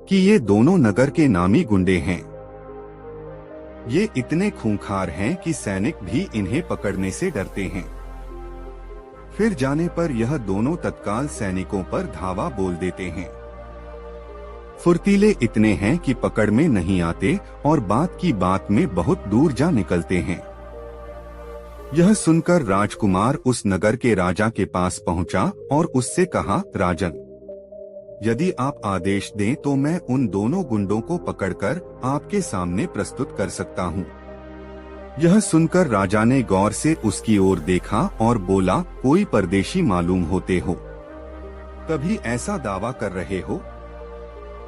[SPEAKER 1] कि ये दोनों नगर के नामी गुंडे हैं। ये इतने खूंखार हैं कि सैनिक भी इन्हें पकड़ने से डरते हैं। फिर जाने पर यह दोनों तत्काल सैनिकों पर धावा बोल देते हैं। फुर्तीले इतने हैं कि पकड़ में नहीं आते और बात की बात में बहुत दूर जा निकलते हैं। यह सुनकर राजकुमार उस नगर के राजा के पास पहुंचा और उससे कहा, राजन, यदि आप आदेश दें तो मैं उन दोनों गुंडों को पकड़कर आपके सामने प्रस्तुत कर सकता हूं। यह सुनकर राजा ने गौर से उसकी ओर देखा और बोला, कोई परदेशी मालूम होते हो, तभी ऐसा दावा कर रहे हो?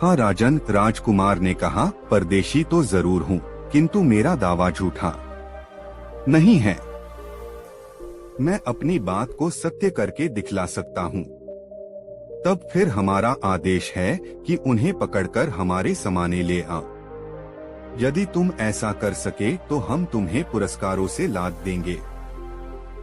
[SPEAKER 1] हाँ राजन, राजकुमार ने कहा, परदेशी तो जरूर हूँ, किंतु मेरा दावा झूठा नहीं है। मैं अपनी बात को सत्य करके दिखला सकता हूँ। तब फिर हमारा आदेश है कि उन्हें पकड़कर हमारे समाने ले आ। यदि तुम ऐसा कर सके तो हम तुम्हें पुरस्कारों से लाद देंगे।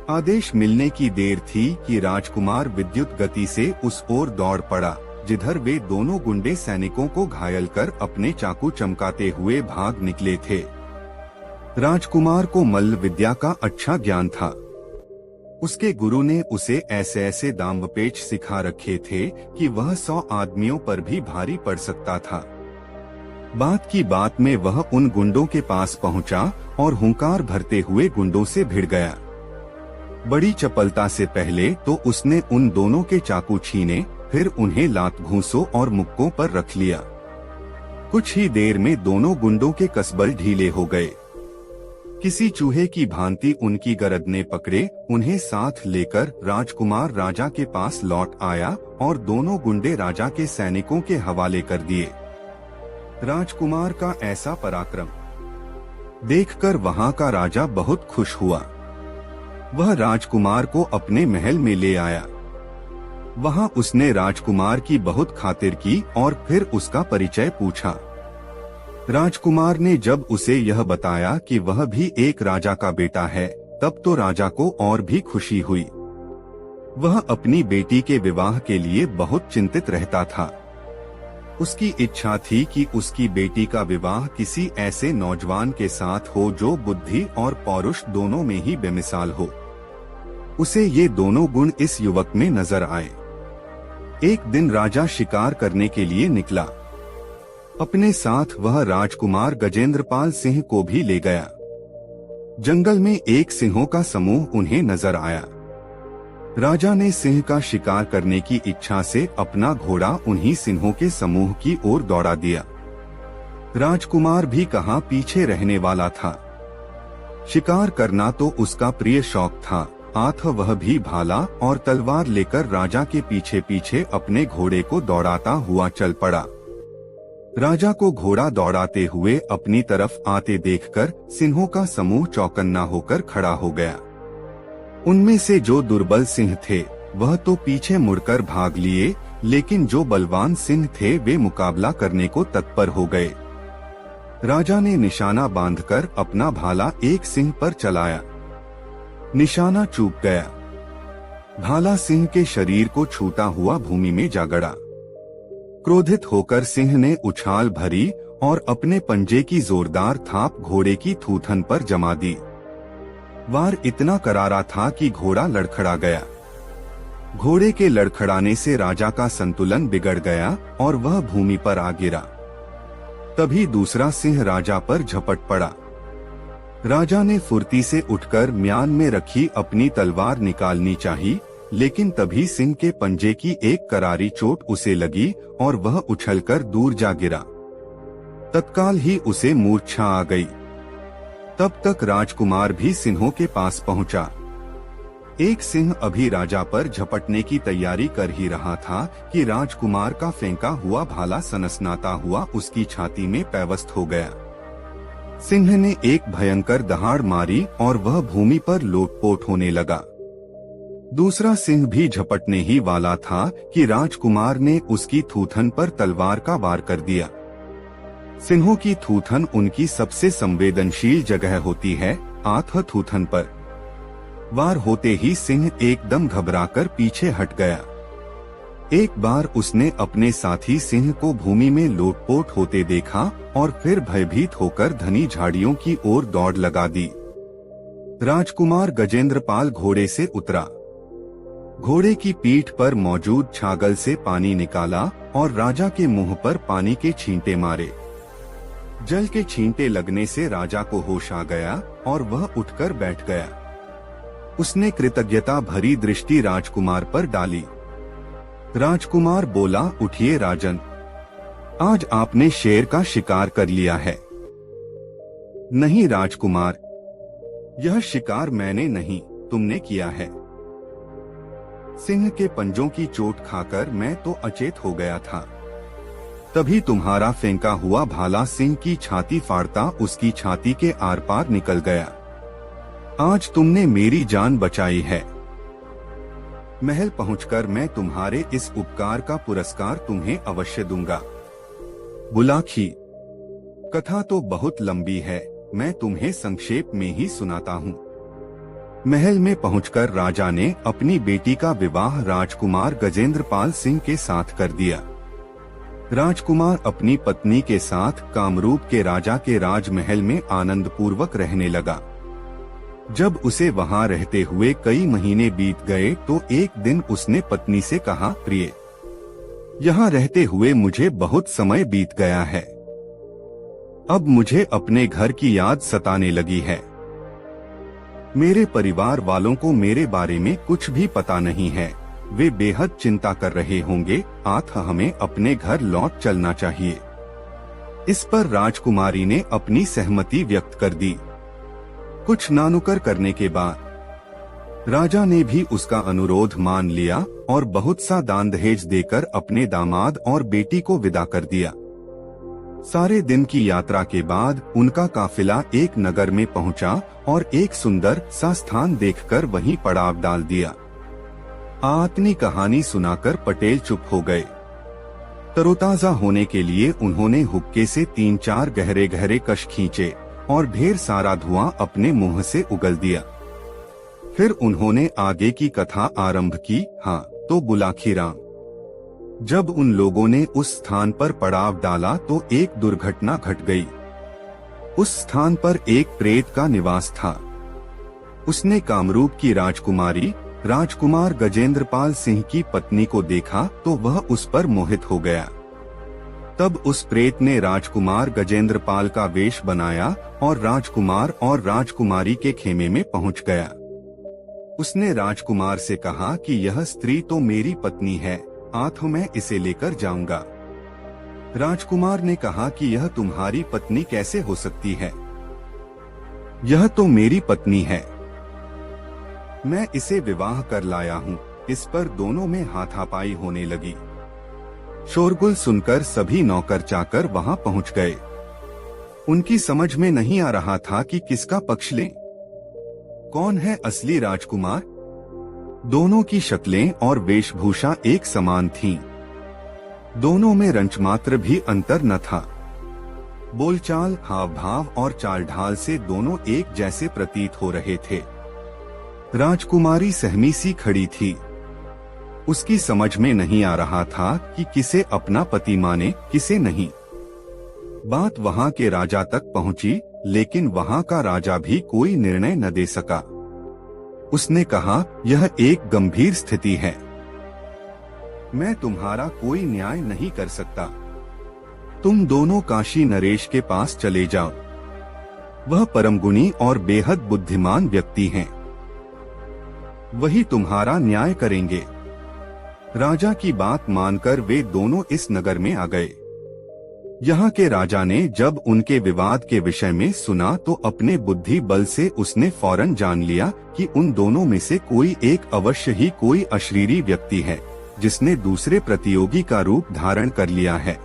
[SPEAKER 1] आदेश मिलने की देर थी कि राजकुमार विद्युत गति से उस ओर दौड़ पड़ा जिधर वे दोनों गुंडे सैनिकों को घायल कर अपने चाकू चमकाते हुए भाग निकले थे। राजकुमार को मल्ल विद्या का अच्छा ज्ञान था। उसके गुरु ने उसे ऐसे ऐसे दांवपेच सिखा रखे थे कि वह 100 आदमियों पर भी भारी पड़ सकता था। बात की बात में वह उन गुंडों के पास पहुंचा और हुंकार भरते हुए गुंडों से भिड़ गया। बड़ी चपलता से पहले तो उसने उन दोनों के चाकू छीने, फिर उन्हें लात घूंसों और मुक्कों पर रख लिया। कुछ ही देर में दोनों गुंडों के कसबल ढीले हो गए। किसी चूहे की भांति उनकी गरदनें पकड़े उन्हें साथ लेकर राजकुमार राजा के पास लौट आया और दोनों गुंडे राजा के सैनिकों के हवाले कर दिए। राजकुमार का ऐसा पराक्रम देखकर वहां का राजा बहुत खुश हुआ। वह राजकुमार को अपने महल में ले आया। वहां उसने राजकुमार की बहुत खातिर की और फिर उसका परिचय पूछा। राजकुमार ने जब उसे यह बताया कि वह भी एक राजा का बेटा है, तब तो राजा को और भी खुशी हुई। वह अपनी बेटी के विवाह के लिए बहुत चिंतित रहता था। उसकी इच्छा थी कि उसकी बेटी का विवाह किसी ऐसे नौजवान के साथ हो जो बुद्धि और पौरुष दोनों में ही बेमिसाल हो। उसे ये दोनों गुण इस युवक में नजर आए। एक दिन राजा शिकार करने के लिए निकला। अपने साथ वह राजकुमार गजेंद्रपाल सिंह को भी ले गया। जंगल में एक सिंहों का समूह उन्हें नजर आया। राजा ने सिंह का शिकार करने की इच्छा से अपना घोड़ा उन्हीं सिंहों के समूह की ओर दौड़ा दिया। राजकुमार भी कहाँ पीछे रहने वाला था। शिकार करना तो उसका प्रिय शौक था, आठ वह भी भाला और तलवार लेकर राजा के पीछे पीछे अपने घोड़े को दौड़ाता हुआ चल पड़ा। राजा को घोड़ा दौड़ाते हुए अपनी तरफ आते देखकर सिंहों का समूह चौकन्ना होकर खड़ा हो गया। उनमें से जो दुर्बल सिंह थे वह तो पीछे मुड़कर भाग लिए, लेकिन जो बलवान सिंह थे वे मुकाबला करने को तत्पर हो गए। राजा ने निशाना बांधकर अपना भाला एक सिंह पर चलाया। निशाना चूक गया। भाला सिंह के शरीर को छूता हुआ भूमि में जा गड़ा। क्रोधित होकर सिंह ने उछाल भरी और अपने पंजे की जोरदार थाप घोड़े की थूथन पर जमा दी। वार इतना करारा था कि घोड़ा लड़खड़ा गया। घोड़े के लड़खड़ाने से राजा का संतुलन बिगड़ गया और वह भूमि पर आ गिरा। तभी दूसरा सिंह राजा पर झपट पड़ा। राजा ने फुर्ती से उठकर म्यान में रखी अपनी तलवार निकालनी चाहिए, लेकिन तभी सिंह के पंजे की एक करारी चोट उसे लगी और वह उछलकर दूर जा गिरा। तत्काल ही उसे मूर्छा आ गई। तब तक राजकुमार भी सिंहों के पास पहुंचा। एक सिंह अभी राजा पर झपटने की तैयारी कर ही रहा था कि राजकुमार का फेंका हुआ भाला सनसनाता हुआ उसकी छाती में पैवस्त हो गया। सिंह ने एक भयंकर दहाड़ मारी और वह भूमि पर लोटपोट होने लगा। दूसरा सिंह भी झपटने ही वाला था कि राजकुमार ने उसकी थूथन पर तलवार का वार कर दिया। सिंहों की थूथन उनकी सबसे संवेदनशील जगह होती है। आठ थूथन पर वार होते ही सिंह एकदम घबराकर पीछे हट गया। एक बार उसने अपने साथी सिंह को भूमि में लोटपोट होते देखा और फिर भयभीत होकर घनी झाड़ियों की ओर दौड़ लगा दी। राजकुमार गजेंद्रपाल घोड़े से उतरा। घोड़े की पीठ पर मौजूद छागल से पानी निकाला और राजा के मुंह पर पानी के छींटे मारे। जल के छींटे लगने से राजा को होश आ गया और वह उठकर बैठ गया। उसने कृतज्ञता भरी दृष्टि राजकुमार पर डाली। राजकुमार बोला, उठिए राजन, आज आपने शेर का शिकार कर लिया है। नहीं राजकुमार, यह शिकार मैंने नहीं, तुमने किया है। सिंह के पंजों की चोट खाकर मैं तो अचेत हो गया था। तभी तुम्हारा फेंका हुआ भाला सिंह की छाती फाड़ता उसकी छाती के आर पार निकल गया। आज तुमने मेरी जान बचाई है। महल पहुंचकर मैं तुम्हारे इस उपकार का पुरस्कार तुम्हें अवश्य दूंगा। बुलाखी, कथा तो बहुत लंबी है, मैं तुम्हें संक्षेप में ही सुनाता हूँ। महल में पहुंचकर राजा ने अपनी बेटी का विवाह राजकुमार गजेंद्रपाल सिंह के साथ कर दिया। राजकुमार अपनी पत्नी के साथ कामरूप के राजा के राजमहल में आनंद पूर्वक रहने लगा। जब उसे वहां रहते हुए कई महीने बीत गए तो एक दिन उसने पत्नी से कहा, प्रिय, यहाँ रहते हुए मुझे बहुत समय बीत गया है। अब मुझे अपने घर की याद सताने लगी है। मेरे परिवार वालों को मेरे बारे में कुछ भी पता नहीं है। वे बेहद चिंता कर रहे होंगे। आठ हमें अपने घर लौट चलना चाहिए। इस पर राजकुमारी ने अपनी सहमति व्यक्त कर दी। कुछ नानुकर करने के बाद राजा ने भी उसका अनुरोध मान लिया और बहुत सा दान दहेज देकर अपने दामाद और बेटी को विदा कर दिया। सारे दिन की यात्रा के बाद उनका काफिला एक नगर में पहुंचा और एक सुंदर सा स्थान देखकर वहीं पड़ाव डाल दिया। आतनी कहानी सुनाकर पटेल चुप हो गए। तरोताजा होने के लिए उन्होंने हुक्के से 3-4 गहरे गहरे कश खींचे और ढेर सारा धुआं अपने मुंह से उगल दिया। फिर उन्होंने आगे की कथा आरंभ की। हाँ तो बुलाखी राम। जब उन लोगों ने उस स्थान पर पड़ाव डाला तो एक दुर्घटना घट गई। उस स्थान पर एक प्रेत का निवास था। उसने कामरूप की राजकुमारी राजकुमार गजेंद्रपाल सिंह की पत्नी को देखा तो वह उस पर मोहित हो गया। तब उस प्रेत ने राजकुमार गजेंद्रपाल का वेश बनाया और राजकुमार और राजकुमारी के खेमे में पहुंच गया। उसने राजकुमार से कहा कि यह स्त्री तो मेरी पत्नी है, आठ मैं इसे लेकर जाऊंगा। राजकुमार ने कहा कि यह तुम्हारी पत्नी कैसे हो सकती है? यह तो मेरी पत्नी है। मैं इसे विवाह कर लाया हूँ। इस पर दोनों में हाथापाई होने लगी। शोरगुल सुनकर सभी नौकर चाकर वहां पहुंच गए। उनकी समझ में नहीं आ रहा था कि किसका पक्ष लें। कौन है असली राजकुमार? दोनों की शक्लें और वेशभूषा एक समान थीं। दोनों में रंचमात्र भी अंतर न था। बोलचाल, हाव भाव और चाल ढाल से दोनों एक जैसे प्रतीत हो रहे थे। राजकुमारी सहमी सी खड़ी थी। उसकी समझ में नहीं आ रहा था कि किसे अपना पति माने, किसे नहीं। बात वहां के राजा तक पहुंची, लेकिन वहां का राजा भी कोई निर्णय न दे सका। उसने कहा, यह एक गंभीर स्थिति है। मैं तुम्हारा कोई न्याय नहीं कर सकता। तुम दोनों काशी नरेश के पास चले जाओ। वह परम गुणी और बेहद बुद्धिमान व्यक्ति हैं। वही तुम्हारा न्याय करेंगे। राजा की बात मानकर वे दोनों इस नगर में आ गए। यहाँ के राजा ने जब उनके विवाद के विषय में सुना तो अपने बुद्धि बल से उसने फौरन जान लिया कि उन दोनों में से कोई एक अवश्य ही कोई अशरीरी व्यक्ति है, जिसने दूसरे प्रतियोगी का रूप धारण कर लिया है।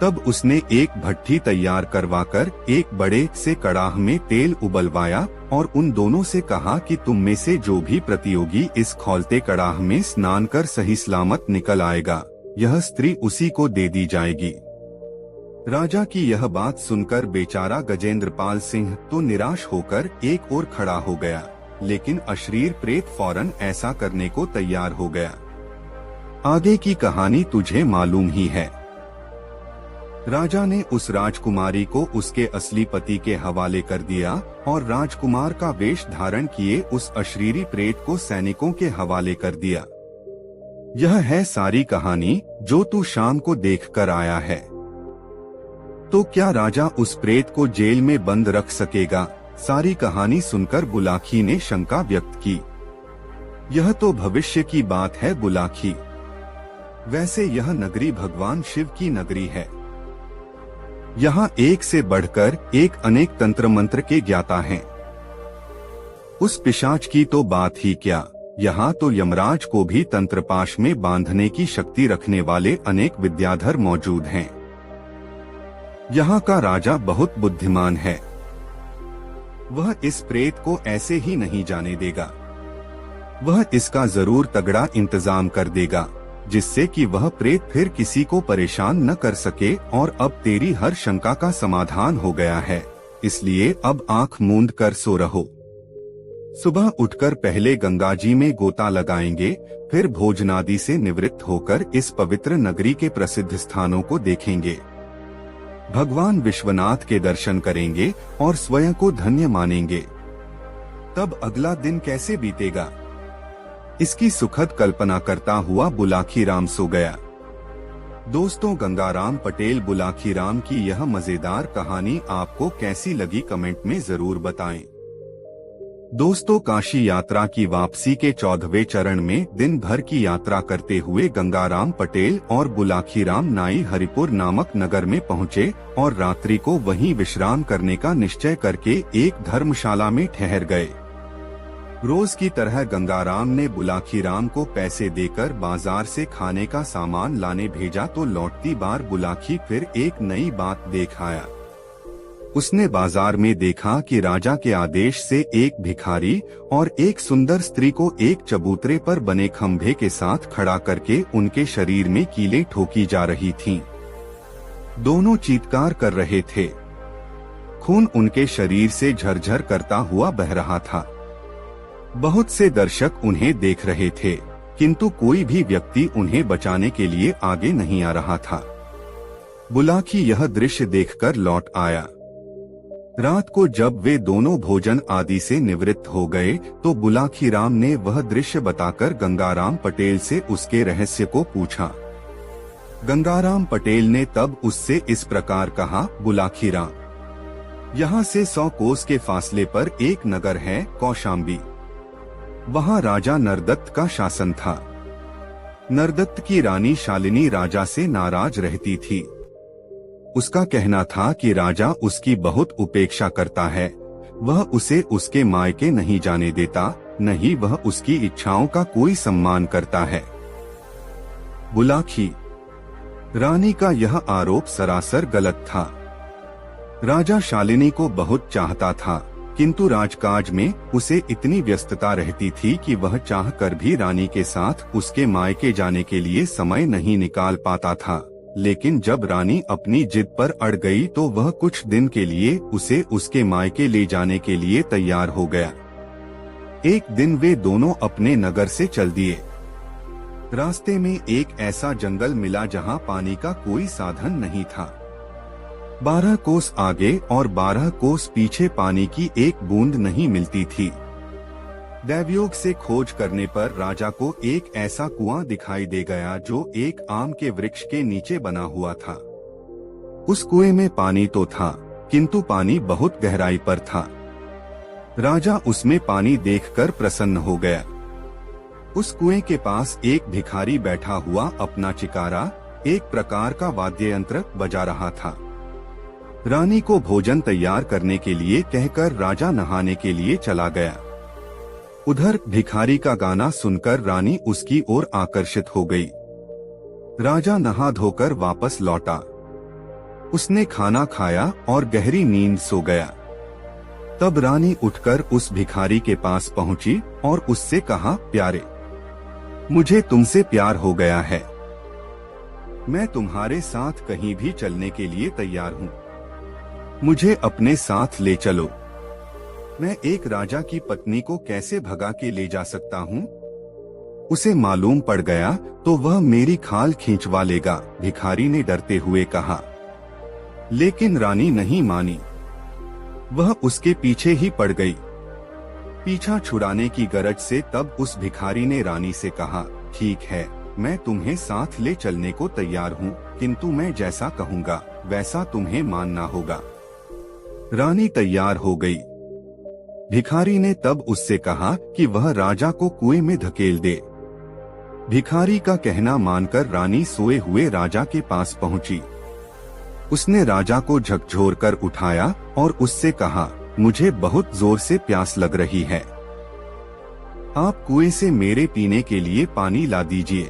[SPEAKER 1] तब उसने एक भट्ठी तैयार करवाकर एक बड़े से कड़ाह में तेल उबलवाया और उन दोनों से कहा कि तुम में से जो भी प्रतियोगी इस खौलते कड़ाह में स्नान कर सही सलामत निकल आएगा, यह स्त्री उसी को दे दी जाएगी। राजा की यह बात सुनकर बेचारा गजेंद्रपाल सिंह तो निराश होकर एक ओर खड़ा हो गया, लेकिन अशरीर प्रेत फौरन ऐसा करने को तैयार हो गया। आगे की कहानी तुझे मालूम ही है। राजा ने उस राजकुमारी को उसके असली पति के हवाले कर दिया और राजकुमार का वेश धारण किए उस अशरीरी प्रेत को सैनिकों के हवाले कर दिया। यह है सारी कहानी जो तू शाम को देख कर आया है। तो क्या राजा उस प्रेत को जेल में बंद रख सकेगा? सारी कहानी सुनकर बुलाखी ने शंका व्यक्त की। यह तो भविष्य की बात है बुलाखी। वैसे यह नगरी भगवान शिव की नगरी है। यहाँ एक से बढ़कर एक अनेक तंत्र मंत्र के ज्ञाता हैं। उस पिशाच की तो बात ही क्या, यहाँ तो यमराज को भी तंत्रपाश में बांधने की शक्ति रखने वाले अनेक विद्याधर मौजूद हैं। यहाँ का राजा बहुत बुद्धिमान है। वह इस प्रेत को ऐसे ही नहीं जाने देगा। वह इसका जरूर तगड़ा इंतजाम कर देगा, जिससे कि वह प्रेत फिर किसी को परेशान न कर सके। और अब तेरी हर शंका का समाधान हो गया है, इसलिए अब आंख मूंद कर सो रहो। सुबह उठकर पहले गंगाजी में गोता लगाएंगे, फिर भोजनादि से निवृत्त होकर इस पवित्र नगरी के प्रसिद्ध स्थानों को देखेंगे। भगवान विश्वनाथ के दर्शन करेंगे और स्वयं को धन्य मानेंगे। तब अगला दिन कैसे बीतेगा, इसकी सुखद कल्पना करता हुआ बुलाखीराम सो गया। दोस्तों, गंगाराम पटेल बुलाखीराम की यह मजेदार कहानी आपको कैसी लगी कमेंट में जरूर बताएं। दोस्तों, काशी यात्रा की वापसी के 14वें चरण में दिन भर की यात्रा करते हुए गंगाराम पटेल और बुलाखीराम नाई हरिपुर नामक नगर में पहुँचे और रात्रि को वहीं विश्राम करने का निश्चय करके एक धर्मशाला में ठहर गए। रोज की तरह गंगाराम ने बुलाखीराम को पैसे देकर बाजार से खाने का सामान लाने भेजा तो लौटती बार बुलाखी फिर एक नई बात देख आया। उसने बाजार में देखा कि राजा के आदेश से एक भिखारी और एक सुंदर स्त्री को एक चबूतरे पर बने खंभे के साथ खड़ा करके उनके शरीर में कीलें ठोकी जा रही थीं। दोनों चीत्कार कर रहे थे। खून उनके शरीर से झरझर करता हुआ बह रहा था। बहुत से दर्शक उन्हें देख रहे थे, किंतु कोई भी व्यक्ति उन्हें बचाने के लिए आगे नहीं आ रहा था। बुलाखी यह दृश्य देखकर लौट आया। रात को जब वे दोनों भोजन आदि से निवृत्त हो गए तो बुलाखीराम ने वह दृश्य बताकर गंगाराम पटेल से उसके रहस्य को पूछा। गंगाराम पटेल ने तब उससे इस प्रकार कहा, बुलाखीराम, यहाँ से 100 कोस के फासले पर एक नगर है कौशाम्बी। वहाँ राजा नरदत्त का शासन था। नरदत्त की रानी शालिनी राजा से नाराज रहती थी। उसका कहना था कि राजा उसकी बहुत उपेक्षा करता है, वह उसे उसके मायके नहीं जाने देता नहीं वह उसकी इच्छाओं का कोई सम्मान करता है। बुलाखी। रानी का यह आरोप सरासर गलत था। राजा शालिनी को बहुत चाहता था, किंतु राजकाज में उसे इतनी व्यस्तता रहती थी कि वह चाहकर भी रानी के साथ उसके मायके जाने के लिए समय नहीं निकाल पाता था। लेकिन जब रानी अपनी जिद पर अड़ गई तो वह कुछ दिन के लिए उसे उसके मायके ले जाने के लिए तैयार हो गया। एक दिन वे दोनों अपने नगर से चल दिए। रास्ते में एक ऐसा जंगल मिला जहां पानी का कोई साधन नहीं था। 12 कोस आगे और 12 कोस पीछे पानी की एक बूंद नहीं मिलती थी। दैवयोग से खोज करने पर राजा को एक ऐसा कुआं दिखाई दे गया जो एक आम के वृक्ष के नीचे बना हुआ था। उस कुएं में पानी तो था, किंतु पानी बहुत गहराई पर था। राजा उसमें पानी देखकर प्रसन्न हो गया। उस कुएं के पास एक भिखारी बैठा हुआ अपना चिकारा, एक प्रकार का वाद्य यंत्र बजा रहा था। रानी को भोजन तैयार करने के लिए कहकर राजा नहाने के लिए चला गया। उधर भिखारी का गाना सुनकर रानी उसकी ओर आकर्षित हो गई। राजा नहा धोकर वापस लौटा। उसने खाना खाया और गहरी नींद सो गया। तब रानी उठकर उस भिखारी के पास पहुंची और उससे कहा, प्यारे, मुझे तुमसे प्यार हो गया है। मैं तुम्हारे साथ कहीं भी चलने के लिए तैयार हूँ। मुझे अपने साथ ले चलो। मैं एक राजा की पत्नी को कैसे भगा के ले जा सकता हूँ? उसे मालूम पड़ गया तो वह मेरी खाल खींचवा लेगा, भिखारी ने डरते हुए कहा। लेकिन रानी नहीं मानी। वह उसके पीछे ही पड़ गई। पीछा छुड़ाने की गरज से तब उस भिखारी ने रानी से कहा, ठीक है, मैं तुम्हें साथ ले चलने को तैयार हूँ, किंतु मैं जैसा कहूँगा वैसा तुम्हें मानना होगा। रानी तैयार हो गई। भिखारी ने तब उससे कहा कि वह राजा को कुएं में धकेल दे। भिखारी का कहना मानकर रानी सोए हुए राजा के पास पहुंची। उसने राजा को झकझोर कर उठाया और उससे कहा, मुझे बहुत जोर से प्यास लग रही है। आप कुएं से मेरे पीने के लिए पानी ला दीजिए।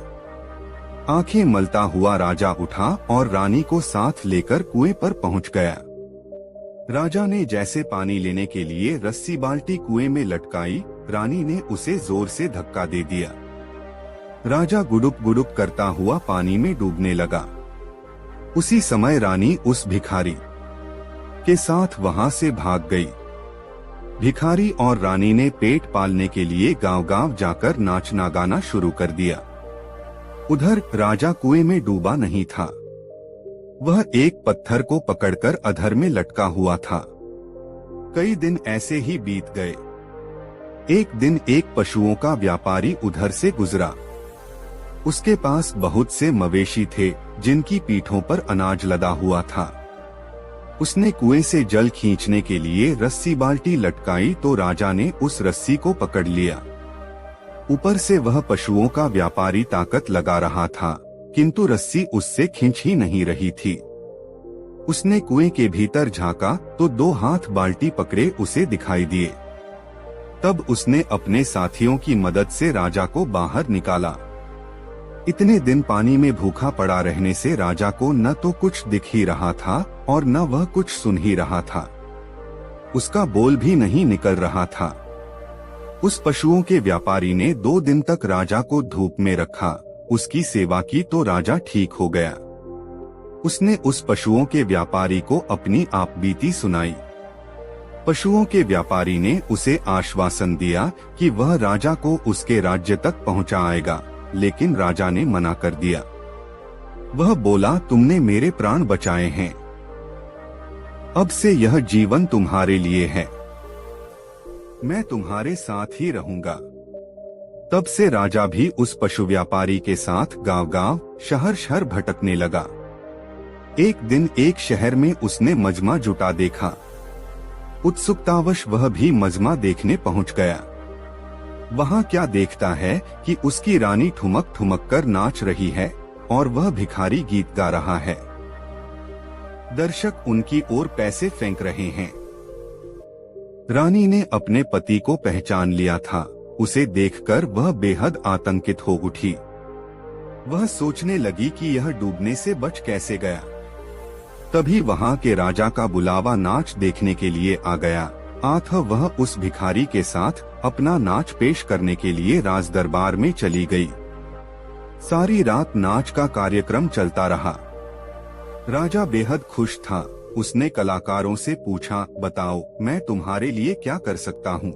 [SPEAKER 1] आंखें मलता हुआ राजा उठा और रानी को साथ लेकर कुएं पर पहुंच गया। राजा ने जैसे पानी लेने के लिए रस्सी बाल्टी कुएं में लटकाई, रानी ने उसे जोर से धक्का दे दिया। राजा गुडुप गुडुप करता हुआ पानी में डूबने लगा। उसी समय रानी उस भिखारी के साथ वहां से भाग गई। भिखारी और रानी ने पेट पालने के लिए गांव-गांव जाकर नाचना गाना शुरू कर दिया। उधर राजा कुएं में डूबा नहीं था। वह एक पत्थर को पकड़कर अधर में लटका हुआ था। कई दिन ऐसे ही बीत गए। एक दिन एक पशुओं का व्यापारी उधर से गुजरा। उसके पास बहुत से मवेशी थे जिनकी पीठों पर अनाज लदा हुआ था। उसने कुएं से जल खींचने के लिए रस्सी बाल्टी लटकाई तो राजा ने उस रस्सी को पकड़ लिया। ऊपर से वह पशुओं का व्यापारी ताकत लगा रहा था, किंतु रस्सी उससे खींच ही नहीं रही थी। उसने कुएं के भीतर झांका तो 2 हाथ बाल्टी पकड़े उसे दिखाई दिए। तब उसने अपने साथियों की मदद से राजा को बाहर निकाला। इतने दिन पानी में भूखा पड़ा रहने से राजा को न तो कुछ दिख ही रहा था और न वह कुछ सुन ही रहा था। उसका बोल भी नहीं निकल रहा था। उस पशुओं के व्यापारी ने 2 दिन तक राजा को धूप में रखा, उसकी सेवा की तो राजा ठीक हो गया। उसने उस पशुओं के व्यापारी को अपनी आपबीती सुनाई। पशुओं के व्यापारी ने उसे आश्वासन दिया कि वह राजा को उसके राज्य तक पहुंचाएगा, लेकिन राजा ने मना कर दिया। वह बोला, तुमने मेरे प्राण बचाए हैं, अब से यह जीवन तुम्हारे लिए है, मैं तुम्हारे साथ ही रहूंगा। तब से राजा भी उस पशु व्यापारी के साथ गांव-गांव, शहर-शहर भटकने लगा। एक दिन एक शहर में उसने मजमा जुटा देखा। उत्सुकतावश वह भी मजमा देखने पहुंच गया। वहां क्या देखता है कि उसकी रानी ठुमक ठुमक कर नाच रही है और वह भिखारी गीत गा रहा है। दर्शक उनकी ओर पैसे फेंक रहे हैं। रानी ने अपने पति को पहचान लिया था। उसे देखकर वह बेहद आतंकित हो उठी। वह सोचने लगी कि यह डूबने से बच कैसे गया। तभी वहां के राजा का बुलावा नाच देखने के लिए आ गया। वह उस भिखारी के साथ अपना नाच पेश करने के लिए राज दरबार में चली गई। सारी रात नाच का कार्यक्रम चलता रहा। राजा बेहद खुश था। उसने कलाकारों से पूछा, बताओ मैं तुम्हारे लिए क्या कर सकता हूँ?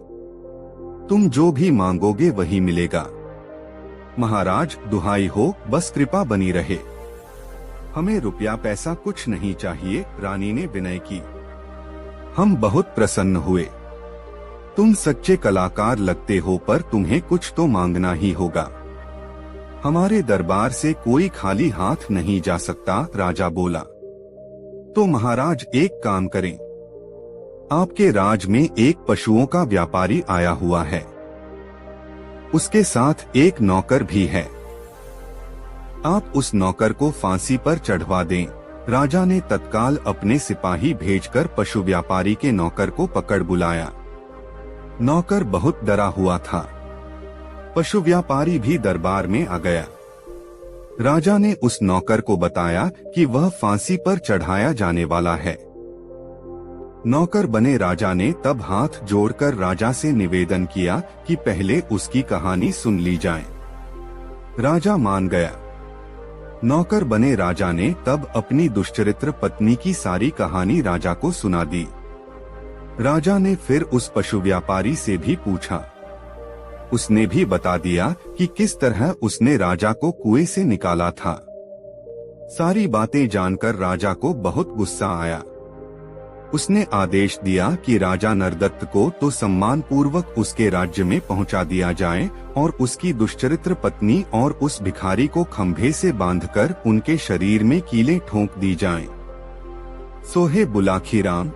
[SPEAKER 1] तुम जो भी मांगोगे वही मिलेगा। महाराज, दुहाई हो, बस कृपा बनी रहे। हमें रुपया पैसा कुछ नहीं चाहिए, रानी ने विनय की। हम बहुत प्रसन्न हुए। तुम सच्चे कलाकार लगते हो, पर तुम्हें कुछ तो मांगना ही होगा। हमारे दरबार से कोई खाली हाथ नहीं जा सकता, राजा बोला। तो महाराज एक काम करें, आपके राज में एक पशुओं का व्यापारी आया हुआ है। उसके साथ एक नौकर भी है। आप उस नौकर को फांसी पर चढ़वा दें। राजा ने तत्काल अपने सिपाही भेजकर पशु व्यापारी के नौकर को पकड़ बुलाया। नौकर बहुत डरा हुआ था। पशु व्यापारी भी दरबार में आ गया। राजा ने उस नौकर को बताया कि वह फांसी पर चढ़ाया जाने वाला है। नौकर बने राजा ने तब हाथ जोड़कर राजा से निवेदन किया कि पहले उसकी कहानी सुन ली जाए। राजा मान गया। नौकर बने राजा ने तब अपनी दुष्चरित्र पत्नी की सारी कहानी राजा को सुना दी। राजा ने फिर उस पशु व्यापारी से भी पूछा। उसने भी बता दिया कि किस तरह उसने राजा को कुएं से निकाला था। सारी बातें जानकर राजा को बहुत गुस्सा आया। उसने आदेश दिया कि राजा नरदत्त को तो सम्मान पूर्वक उसके राज्य में पहुंचा दिया जाए और उसकी दुष्चरित्र पत्नी और उस भिखारी को खंभे से बांधकर उनके शरीर में कीलें ठोंक दी जाएं। सोहे बुलाखीराम,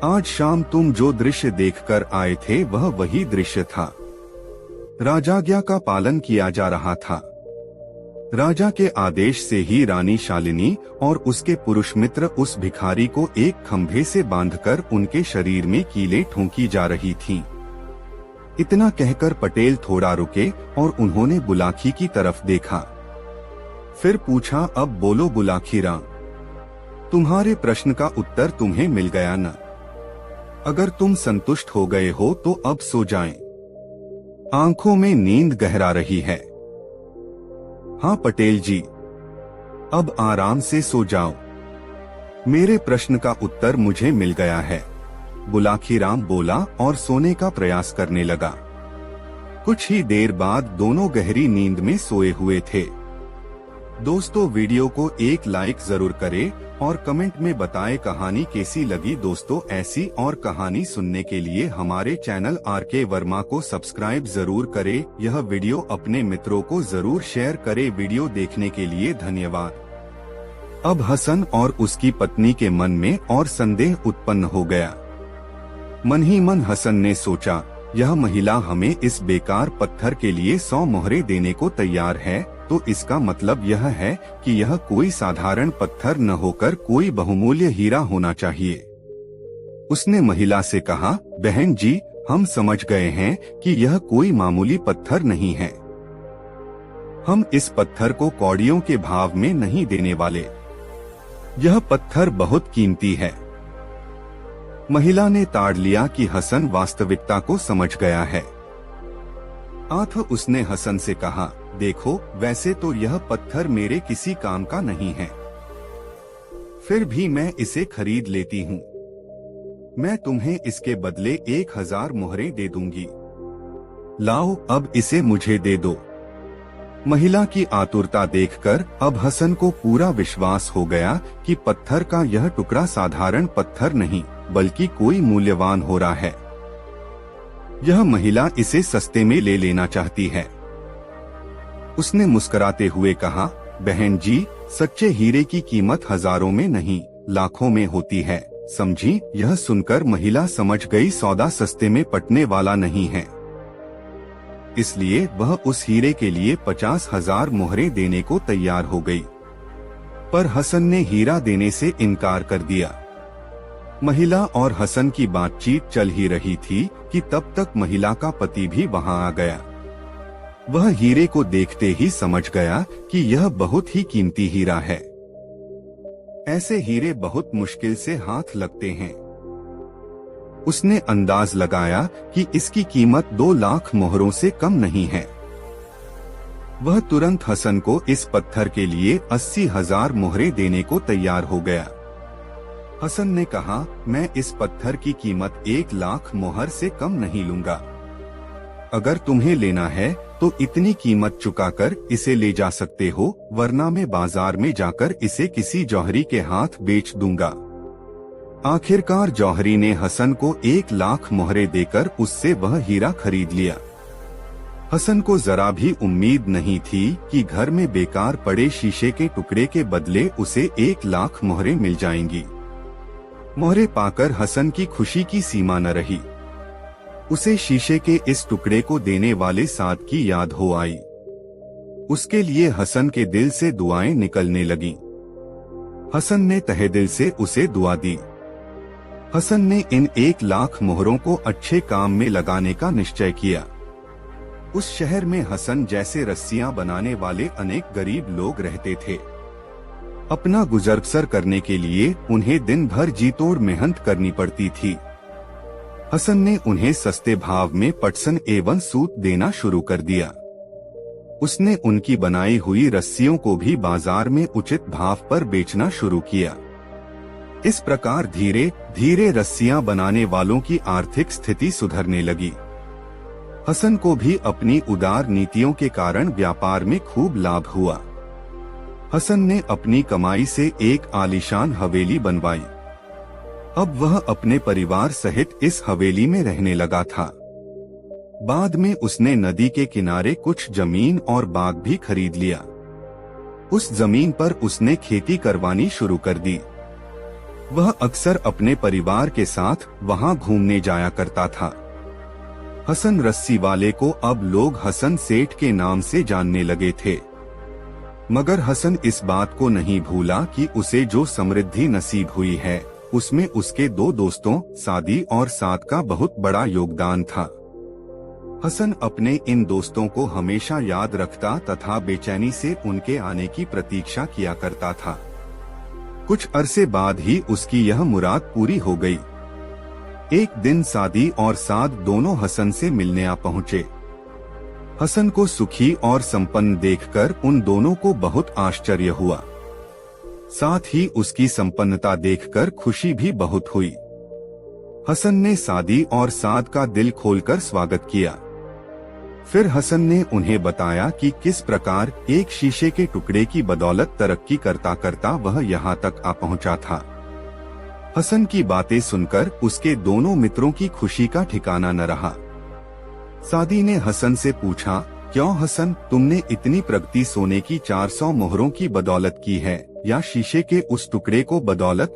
[SPEAKER 1] आज शाम तुम जो दृश्य देखकर आए थे वह वही दृश्य था। राजाज्ञा का पालन किया जा रहा था। राजा के आदेश से ही रानी शालिनी और उसके पुरुष मित्र उस भिखारी को एक खंभे से बांधकर उनके शरीर में कीलें ठोंकी जा रही थीं। इतना कहकर पटेल थोड़ा रुके और उन्होंने बुलाखी की तरफ देखा। फिर पूछा, अब बोलो बुलाखीराम, तुम्हारे प्रश्न का उत्तर तुम्हें मिल गया न? अगर तुम संतुष्ट हो गए हो तो अब सो जाएं। आंखों में नींद गहरा रही है। हाँ पटेल जी, अब आराम से सो जाओ। मेरे प्रश्न का उत्तर मुझे मिल गया है, बुलाखीराम बोला और सोने का प्रयास करने लगा। कुछ ही देर बाद दोनों गहरी नींद में सोए हुए थे। दोस्तों, वीडियो को एक लाइक जरूर करें और कमेंट में बताएं कहानी कैसी लगी। दोस्तों, ऐसी और कहानी सुनने के लिए हमारे चैनल आरके वर्मा को सब्सक्राइब जरूर करें। यह वीडियो अपने मित्रों को जरूर शेयर करें। वीडियो देखने के लिए धन्यवाद। अब हसन और उसकी पत्नी के मन में और संदेह उत्पन्न हो गया। मन ही मन हसन ने सोचा, यह महिला हमें इस बेकार पत्थर के लिए 100 मोहरे देने को तैयार है, तो इसका मतलब यह है कि यह कोई साधारण पत्थर न होकर कोई बहुमूल्य हीरा होना चाहिए। उसने महिला से कहा, बहन जी, हम समझ गए हैं कि यह कोई मामूली पत्थर नहीं है। हम इस पत्थर को कौड़ियों के भाव में नहीं देने वाले। यह पत्थर बहुत कीमती है। महिला ने ताड़ लिया कि हसन वास्तविकता को समझ गया है। उसने हसन से कहा, देखो, वैसे तो यह पत्थर मेरे किसी काम का नहीं है, फिर भी मैं इसे खरीद लेती हूँ। मैं तुम्हें इसके बदले 1000 मोहरे दे दूंगी। लाओ, अब इसे मुझे दे दो। महिला की आतुरता देखकर अब हसन को पूरा विश्वास हो गया कि पत्थर का यह टुकड़ा साधारण पत्थर नहीं बल्कि कोई मूल्यवान हो रहा है। यह महिला इसे सस्ते में ले लेना चाहती है। उसने मुस्कुराते हुए कहा, बहन जी, सच्चे हीरे की कीमत हजारों में नहीं लाखों में होती है, समझी? यह सुनकर महिला समझ गई सौदा सस्ते में पटने वाला नहीं है। इसलिए वह उस हीरे के लिए 50,000 मोहरे देने को तैयार हो गई। पर हसन ने हीरा देने से इनकार कर दिया। महिला और हसन की बातचीत चल ही रही थी कि तब तक महिला का पति भी वहां आ गया। वह हीरे को देखते ही समझ गया कि यह बहुत ही कीमती हीरा है। ऐसे हीरे बहुत मुश्किल से हाथ लगते हैं। उसने अंदाज लगाया कि इसकी कीमत 2 लाख मोहरों से कम नहीं है। वह तुरंत हसन को इस पत्थर के लिए 80,000 मोहरें देने को तैयार हो गया। हसन ने कहा, मैं इस पत्थर की कीमत 1 लाख मोहर से कम नहीं लूंगा। अगर तुम्हें लेना है तो इतनी कीमत चुकाकर इसे ले जा सकते हो, वरना मैं बाजार में जाकर इसे किसी जौहरी के हाथ बेच दूंगा। आखिरकार जौहरी ने हसन को 1 लाख मोहरें देकर उससे वह हीरा खरीद लिया। हसन को जरा भी उम्मीद नहीं थी कि घर में बेकार पड़े शीशे के टुकड़े के बदले उसे 1 लाख मोहरें मिल जाएंगी। मोहरें पाकर हसन की खुशी की सीमा न रही। उसे शीशे के इस टुकड़े को देने वाले साद की याद हो आई। उसके लिए हसन के दिल से दुआएं निकलने लगीं। हसन ने तहे दिल से उसे दुआ दी। हसन ने इन 1 लाख मोहरों को अच्छे काम में लगाने का निश्चय किया। उस शहर में हसन जैसे रस्सियां बनाने वाले अनेक गरीब लोग रहते थे। अपना गुजर बसर करने के लिए उन्हें दिन भर जी तोड़ मेहनत करनी पड़ती थी। हसन ने उन्हें सस्ते भाव में पटसन एवं सूत देना शुरू कर दिया। उसने उनकी बनाई हुई रस्सियों को भी बाजार में उचित भाव पर बेचना शुरू किया। इस प्रकार धीरे धीरे रस्सियां बनाने वालों की आर्थिक स्थिति सुधरने लगी। हसन को भी अपनी उदार नीतियों के कारण व्यापार में खूब लाभ हुआ। हसन ने अपनी कमाई से एक आलीशान हवेली बनवाई। अब वह अपने परिवार सहित इस हवेली में रहने लगा था। बाद में उसने नदी के किनारे कुछ जमीन और बाग भी खरीद लिया। उस जमीन पर उसने खेती करवानी शुरू कर दी। वह अक्सर अपने परिवार के साथ वहां घूमने जाया करता था। हसन रस्सी वाले को अब लोग हसन सेठ के नाम से जानने लगे थे। मगर हसन इस बात को नहीं भूला कि उसे जो समृद्धि नसीब हुई है उसमें उसके 2 दोस्तों सादी और साद का बहुत बड़ा योगदान था। हसन अपने इन दोस्तों को हमेशा याद रखता तथा बेचैनी से उनके आने की प्रतीक्षा किया करता था। कुछ अरसे बाद ही उसकी यह मुराद पूरी हो गई। एक दिन सादी और साद दोनों हसन से मिलने आ पहुँचे। हसन को सुखी और संपन्न देखकर उन दोनों को बहुत आश्चर्य हुआ। साथ ही उसकी संपन्नता देखकर खुशी भी बहुत हुई। हसन ने सादी और साद का दिल खोलकर स्वागत किया। फिर हसन ने उन्हें बताया कि किस प्रकार एक शीशे के टुकड़े की बदौलत तरक्की करता करता वह यहाँ तक आ पहुँचा था। हसन की बातें सुनकर उसके दोनों मित्रों की खुशी का ठिकाना न रहा। सादी ने हसन से पूछा, क्यों हसन, तुमने इतनी प्रगति सोने की 400 मोहरों की बदौलत की है या शीशे के उस टुकड़े को बदौलत?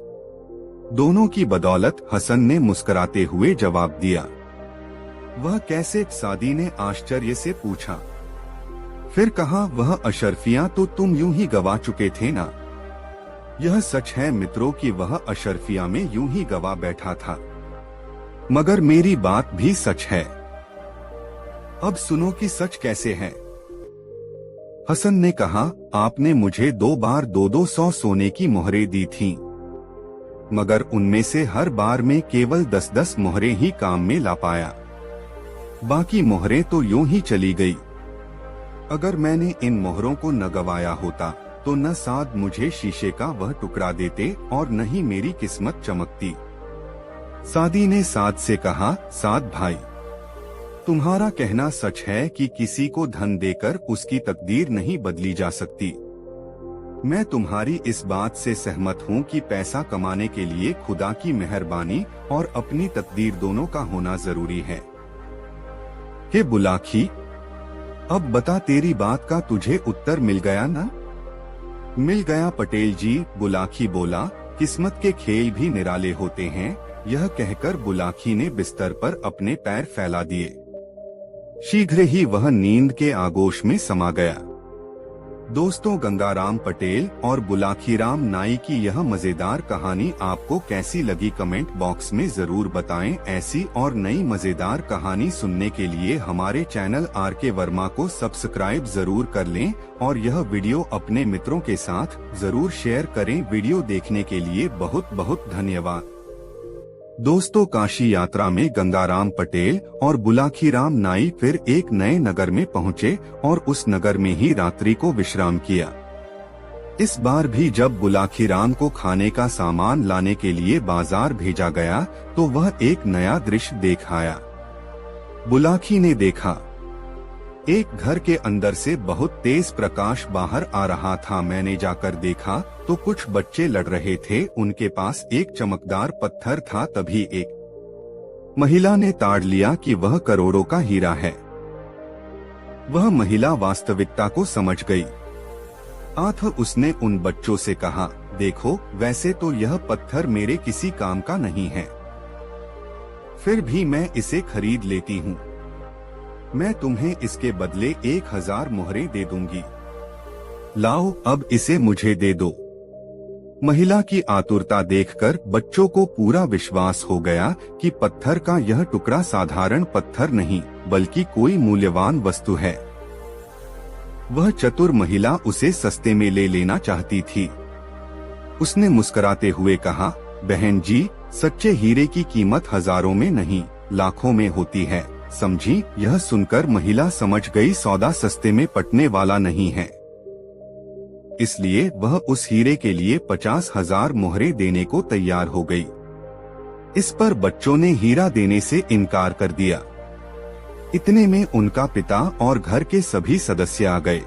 [SPEAKER 1] दोनों की बदौलत, हसन ने मुस्कुराते हुए जवाब दिया। वह कैसे? सादी ने आश्चर्य से पूछा। फिर कहा, वह अशर्फियां तो तुम यूं ही गवा चुके थे ना। यह सच है मित्रों कि वह अशर्फिया में यूं ही गवा बैठा था, मगर मेरी बात भी सच है। अब सुनो कि सच कैसे है। हसन ने कहा, आपने मुझे 2 बार 200 सोने की मोहरें दी थीं, मगर उनमें से हर बार में केवल 10-10 मोहरें ही काम में ला पाया। बाकी मोहरें तो यूं ही चली गई। अगर मैंने इन मोहरों को न गवाया होता तो न साद मुझे शीशे का वह टुकड़ा देते और न ही मेरी किस्मत चमकती। सादी ने साद से कहा, साद भाई, तुम्हारा कहना सच है कि किसी को धन देकर उसकी तकदीर नहीं बदली जा सकती। मैं तुम्हारी इस बात से सहमत हूँ कि पैसा कमाने के लिए खुदा की मेहरबानी और अपनी तकदीर दोनों का होना जरूरी है। हे बुलाखी, अब बता, तेरी बात का तुझे उत्तर मिल गया ना? मिल गया पटेल जी, बुलाखी बोला। किस्मत के खेल भी निराले होते हैं। यह कहकर बुलाखी ने बिस्तर पर अपने पैर फैला दिए। शीघ्र ही वह नींद के आगोश में समा गया। दोस्तों, गंगाराम पटेल और बुलाखीराम नाई की यह मजेदार कहानी आपको कैसी लगी कमेंट बॉक्स में जरूर बताएं। ऐसी और नई मजेदार कहानी सुनने के लिए हमारे चैनल आरके वर्मा को सब्सक्राइब जरूर कर लें और यह वीडियो अपने मित्रों के साथ जरूर शेयर करें। वीडियो देखने के लिए बहुत बहुत धन्यवाद। दोस्तों, काशी यात्रा में गंगाराम पटेल और बुलाखीराम नाई फिर एक नए नगर में पहुंचे और उस नगर में ही रात्रि को विश्राम किया। इस बार भी जब बुलाखीराम को खाने का सामान लाने के लिए बाजार भेजा गया तो वह एक नया दृश्य देख आया। बुलाखी ने देखा, एक घर के अंदर से बहुत तेज प्रकाश बाहर आ रहा था। मैंने जाकर देखा तो कुछ बच्चे लड़ रहे थे। उनके पास एक चमकदार पत्थर था। तभी एक महिला ने ताड़ लिया कि वह करोड़ों का हीरा है। वह महिला वास्तविकता को समझ गई। उसने उन बच्चों से कहा, देखो, वैसे तो यह पत्थर मेरे किसी काम का नहीं है, फिर भी मैं इसे खरीद लेती हूँ। मैं तुम्हें इसके बदले 1000 मोहरें दे दूंगी। लाओ, अब इसे मुझे दे दो। महिला की आतुरता देखकर बच्चों को पूरा विश्वास हो गया कि पत्थर का यह टुकड़ा साधारण पत्थर नहीं बल्कि कोई मूल्यवान वस्तु है। वह चतुर महिला उसे सस्ते में ले लेना चाहती थी। उसने मुस्कुराते हुए कहा, बहन जी, सच्चे हीरे की कीमत हजारों में नहीं लाखों में होती है, समझी। यह सुनकर महिला समझ गई सौदा सस्ते में पटने वाला नहीं है, इसलिए वह उस हीरे के लिए 50,000 मोहरें देने को तैयार हो गई। इस पर बच्चों ने हीरा देने से इनकार कर दिया। इतने में उनका पिता और घर के सभी सदस्य आ गए।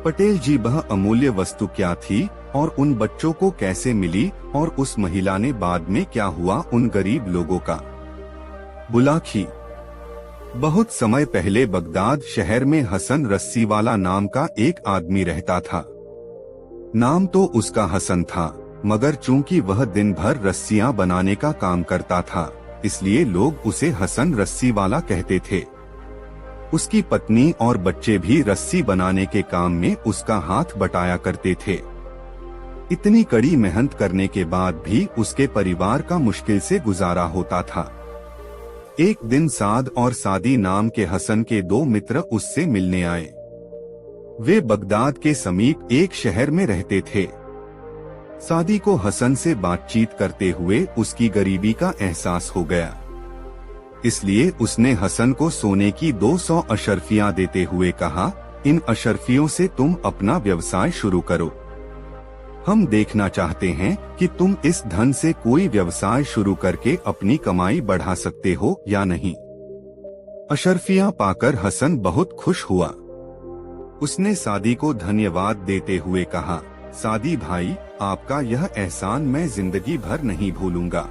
[SPEAKER 1] पटेल जी, वह अमूल्य वस्तु क्या थी और उन बच्चों को कैसे मिली और उस महिला ने बाद में क्या हुआ उन गरीब लोगों का। बुलाखी। बहुत समय पहले बगदाद शहर में हसन रस्सीवाला नाम का एक आदमी रहता था। नाम तो उसका हसन था, मगर चूंकि वह दिन भर रस्सियां बनाने का काम करता था, इसलिए लोग उसे हसन रस्सीवाला कहते थे। उसकी पत्नी और बच्चे भी रस्सी बनाने के काम में उसका हाथ बटाया करते थे। इतनी कड़ी मेहनत करने के बाद भी उसके परिवार का मुश्किल से गुजारा होता था। एक दिन साद और सादी नाम के हसन के 2 मित्र उससे मिलने आए। वे बगदाद के समीप एक शहर में रहते थे। सादी को हसन से बातचीत करते हुए उसकी गरीबी का एहसास हो गया, इसलिए उसने हसन को सोने की 200 अशर्फियां देते हुए कहा, इन अशर्फियों से तुम अपना व्यवसाय शुरू करो। हम देखना चाहते हैं कि तुम इस धन से कोई व्यवसाय शुरू करके अपनी कमाई बढ़ा सकते हो या नहीं। अशर्फियां पाकर हसन बहुत खुश हुआ। उसने सादी को धन्यवाद देते हुए कहा, सादी भाई, आपका यह एहसान मैं जिंदगी भर नहीं भूलूंगा।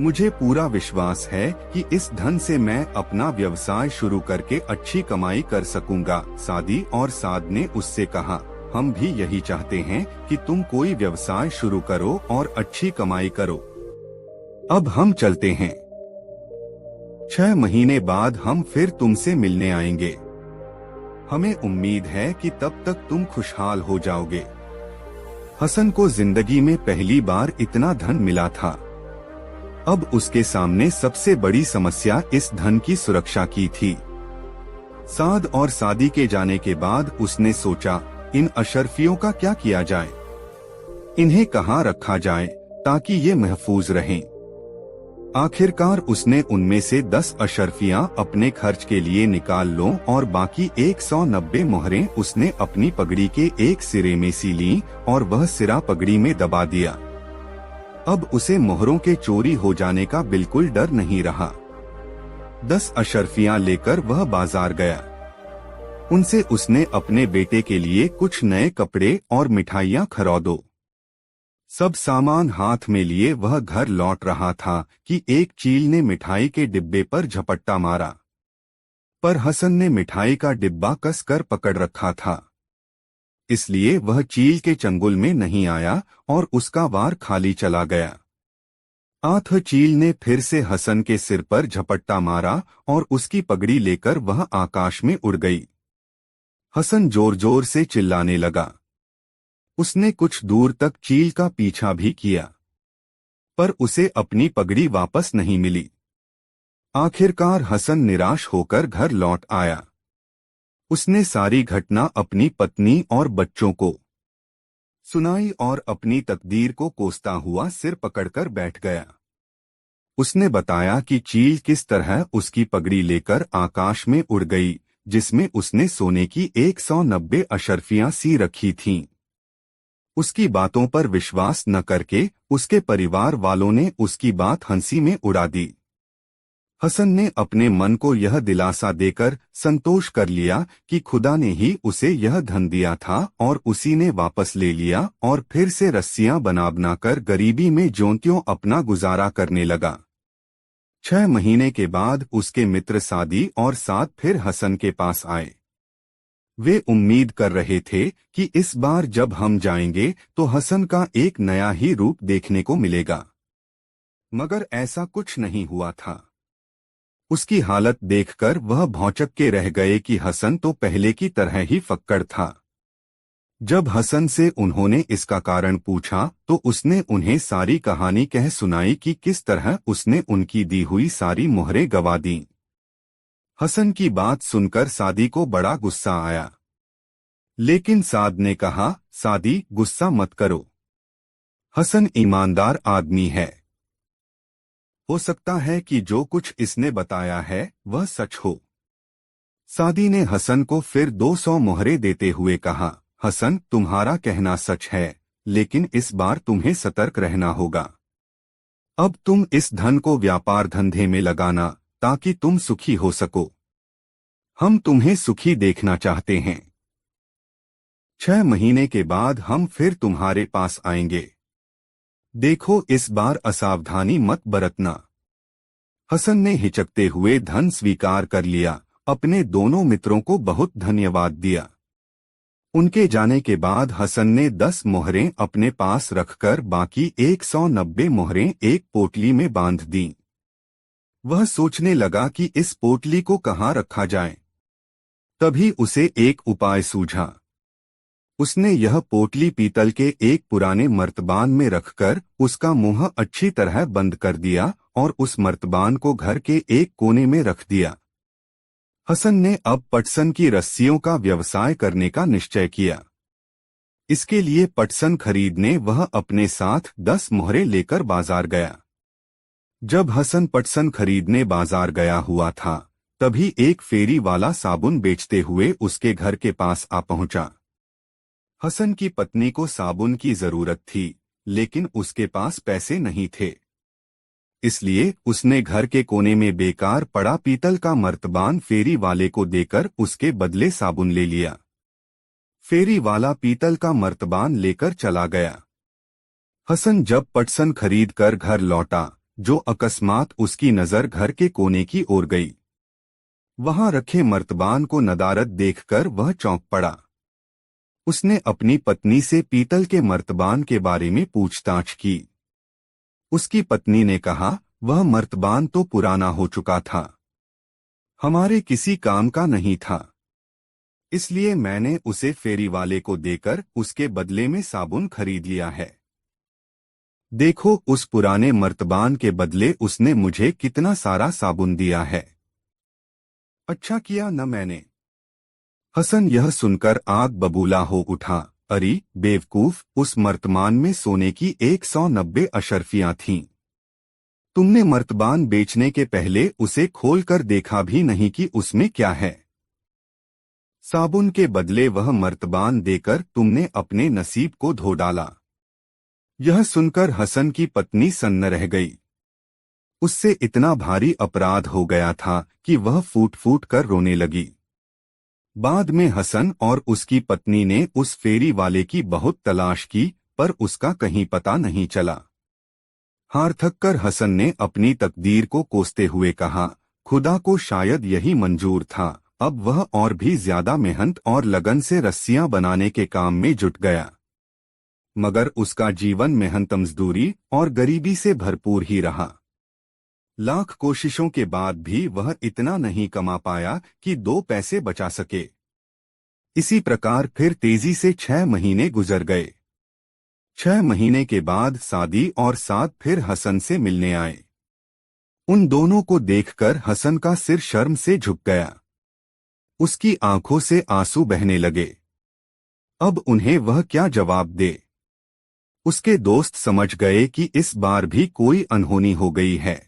[SPEAKER 1] मुझे पूरा विश्वास है कि इस धन से मैं अपना व्यवसाय शुरू करके अच्छी कमाई कर सकूंगा। सादी और साद ने उससे कहा, हम भी यही चाहते हैं कि तुम कोई व्यवसाय शुरू करो और अच्छी कमाई करो। अब हम चलते हैं। 6 महीने बाद हम फिर तुमसे मिलने आएंगे। हमें उम्मीद है कि तब तक तुम खुशहाल हो जाओगे। हसन को जिंदगी में पहली बार इतना धन मिला था। अब उसके सामने सबसे बड़ी समस्या इस धन की सुरक्षा की थी। साद और सादी के जाने के बाद उसने सोचा, इन अशर्फियों का क्या किया जाए, इन्हें कहाँ रखा जाए ताकि ये महफूज रहें। आखिरकार उसने उनमें से 10 अशर्फियां अपने खर्च के लिए निकाल लो और बाकी 190 मोहरें उसने अपनी पगड़ी के एक सिरे में सी ली और वह सिरा पगड़ी में दबा दिया। अब उसे मोहरों के चोरी हो जाने का बिल्कुल डर नहीं रहा। 10 अशर्फियां लेकर वह बाजार गया। उनसे उसने अपने बेटे के लिए कुछ नए कपड़े और मिठाइयाँ खरीदो। सब सामान हाथ में लिए वह घर लौट रहा था कि एक चील ने मिठाई के डिब्बे पर झपट्टा मारा, पर हसन ने मिठाई का डिब्बा कसकर पकड़ रखा था, इसलिए वह चील के चंगुल में नहीं आया और उसका वार खाली चला गया। चील ने फिर से हसन के सिर पर झपट्टा मारा और उसकी पगड़ी लेकर वह आकाश में उड़ गई। हसन जोर जोर से चिल्लाने लगा। उसने कुछ दूर तक चील का पीछा भी किया, पर उसे अपनी पगड़ी वापस नहीं मिली। आखिरकार हसन निराश होकर घर लौट आया। उसने सारी घटना अपनी पत्नी और बच्चों को सुनाई और अपनी तकदीर को कोसता हुआ सिर पकड़कर बैठ गया। उसने बताया कि चील किस तरह उसकी पगड़ी लेकर आकाश में उड़ गई, जिसमें उसने सोने की 190 अशर्फियां सी रखी थीं। उसकी बातों पर विश्वास न करके उसके परिवार वालों ने उसकी बात हंसी में उड़ा दी। हसन ने अपने मन को यह दिलासा देकर संतोष कर लिया कि खुदा ने ही उसे यह धन दिया था और उसी ने वापस ले लिया, और फिर से रस्सियां बना बनाकर गरीबी में ज्यों-त्यों अपना गुजारा करने लगा। 6 महीने के बाद उसके मित्र सादी और साद फिर हसन के पास आए। वे उम्मीद कर रहे थे कि इस बार जब हम जाएंगे तो हसन का एक नया ही रूप देखने को मिलेगा, मगर ऐसा कुछ नहीं हुआ था। उसकी हालत देखकर वह भौंचक के रह गए कि हसन तो पहले की तरह ही फक्कड़ था। जब हसन से उन्होंने इसका कारण पूछा तो उसने उन्हें सारी कहानी कह सुनाई कि किस तरह उसने उनकी दी हुई सारी मोहरें गंवा दी। हसन की बात सुनकर सादी को बड़ा गुस्सा आया, लेकिन साद ने कहा, सादी गुस्सा मत करो, हसन ईमानदार आदमी है। हो सकता है कि जो कुछ इसने बताया है वह सच हो। सादी ने हसन को फिर 200 मोहरें देते हुए कहा, हसन तुम्हारा कहना सच है, लेकिन इस बार तुम्हें सतर्क रहना होगा। अब तुम इस धन को व्यापार धंधे में लगाना ताकि तुम सुखी हो सको। हम तुम्हें सुखी देखना चाहते हैं। 6 महीने के बाद हम फिर तुम्हारे पास आएंगे। देखो इस बार असावधानी मत बरतना। हसन ने हिचकते हुए धन स्वीकार कर लिया, अपने दोनों मित्रों को बहुत धन्यवाद दिया। उनके जाने के बाद हसन ने 10 मोहरें अपने पास रखकर बाकी 190 मोहरें एक पोटली में बांध दीं। वह सोचने लगा कि इस पोटली को कहाँ रखा जाए। तभी उसे एक उपाय सूझा। उसने यह पोटली पीतल के एक पुराने मर्तबान में रखकर उसका मुंह अच्छी तरह बंद कर दिया और उस मर्तबान को घर के एक कोने में रख दिया। हसन ने अब पटसन की रस्सियों का व्यवसाय करने का निश्चय किया। इसके लिए पटसन खरीदने वह अपने साथ 10 मोहरें लेकर बाजार गया। जब हसन पटसन खरीदने बाजार गया हुआ था, तभी एक फेरी वाला साबुन बेचते हुए उसके घर के पास आ पहुंचा। हसन की पत्नी को साबुन की जरूरत थी, लेकिन उसके पास पैसे नहीं थे। इसलिए उसने घर के कोने में बेकार पड़ा पीतल का मर्तबान फेरी वाले को देकर उसके बदले साबुन ले लिया। फेरी वाला पीतल का मर्तबान लेकर चला गया। हसन जब पटसन खरीद कर घर लौटा, जो अकस्मात उसकी नजर घर के कोने की ओर गई। वहां रखे मर्तबान को नदारद देखकर वह चौंक पड़ा। उसने अपनी पत्नी से पीतल के मर्तबान के बारे में पूछताछ की। उसकी पत्नी ने कहा, वह मर्तबान तो पुराना हो चुका था, हमारे किसी काम का नहीं था, इसलिए मैंने उसे फेरी वाले को देकर उसके बदले में साबुन खरीद लिया है। देखो उस पुराने मर्तबान के बदले उसने मुझे कितना सारा साबुन दिया है। अच्छा किया न मैंने। हसन यह सुनकर आग बबूला हो उठा। अरे बेवकूफ, उस मर्तबान में सोने की 190 अशर्फियां थीं। तुमने मर्तबान बेचने के पहले उसे खोलकर देखा भी नहीं कि उसमें क्या है। साबुन के बदले वह मर्तबान देकर तुमने अपने नसीब को धो डाला। यह सुनकर हसन की पत्नी सन्न रह गई। उससे इतना भारी अपराध हो गया था कि वह फूट फूट कर रोने लगी। बाद में हसन और उसकी पत्नी ने उस फेरी वाले की बहुत तलाश की, पर उसका कहीं पता नहीं चला। हार थककर हसन ने अपनी तकदीर को कोसते हुए कहा, खुदा को शायद यही मंजूर था। अब वह और भी ज्यादा मेहनत और लगन से रस्सियां बनाने के काम में जुट गया। मगर उसका जीवन मेहनत मजदूरी और गरीबी से भरपूर ही रहा। लाख कोशिशों के बाद भी वह इतना नहीं कमा पाया कि 2 पैसे बचा सके। इसी प्रकार फिर तेजी से 6 महीने गुजर गए। 6 महीने के बाद सादी और साद फिर हसन से मिलने आए। उन दोनों को देखकर हसन का सिर शर्म से झुक गया। उसकी आंखों से आंसू बहने लगे। अब उन्हें वह क्या जवाब दे। उसके दोस्त समझ गए कि इस बार भी कोई अनहोनी हो गई है।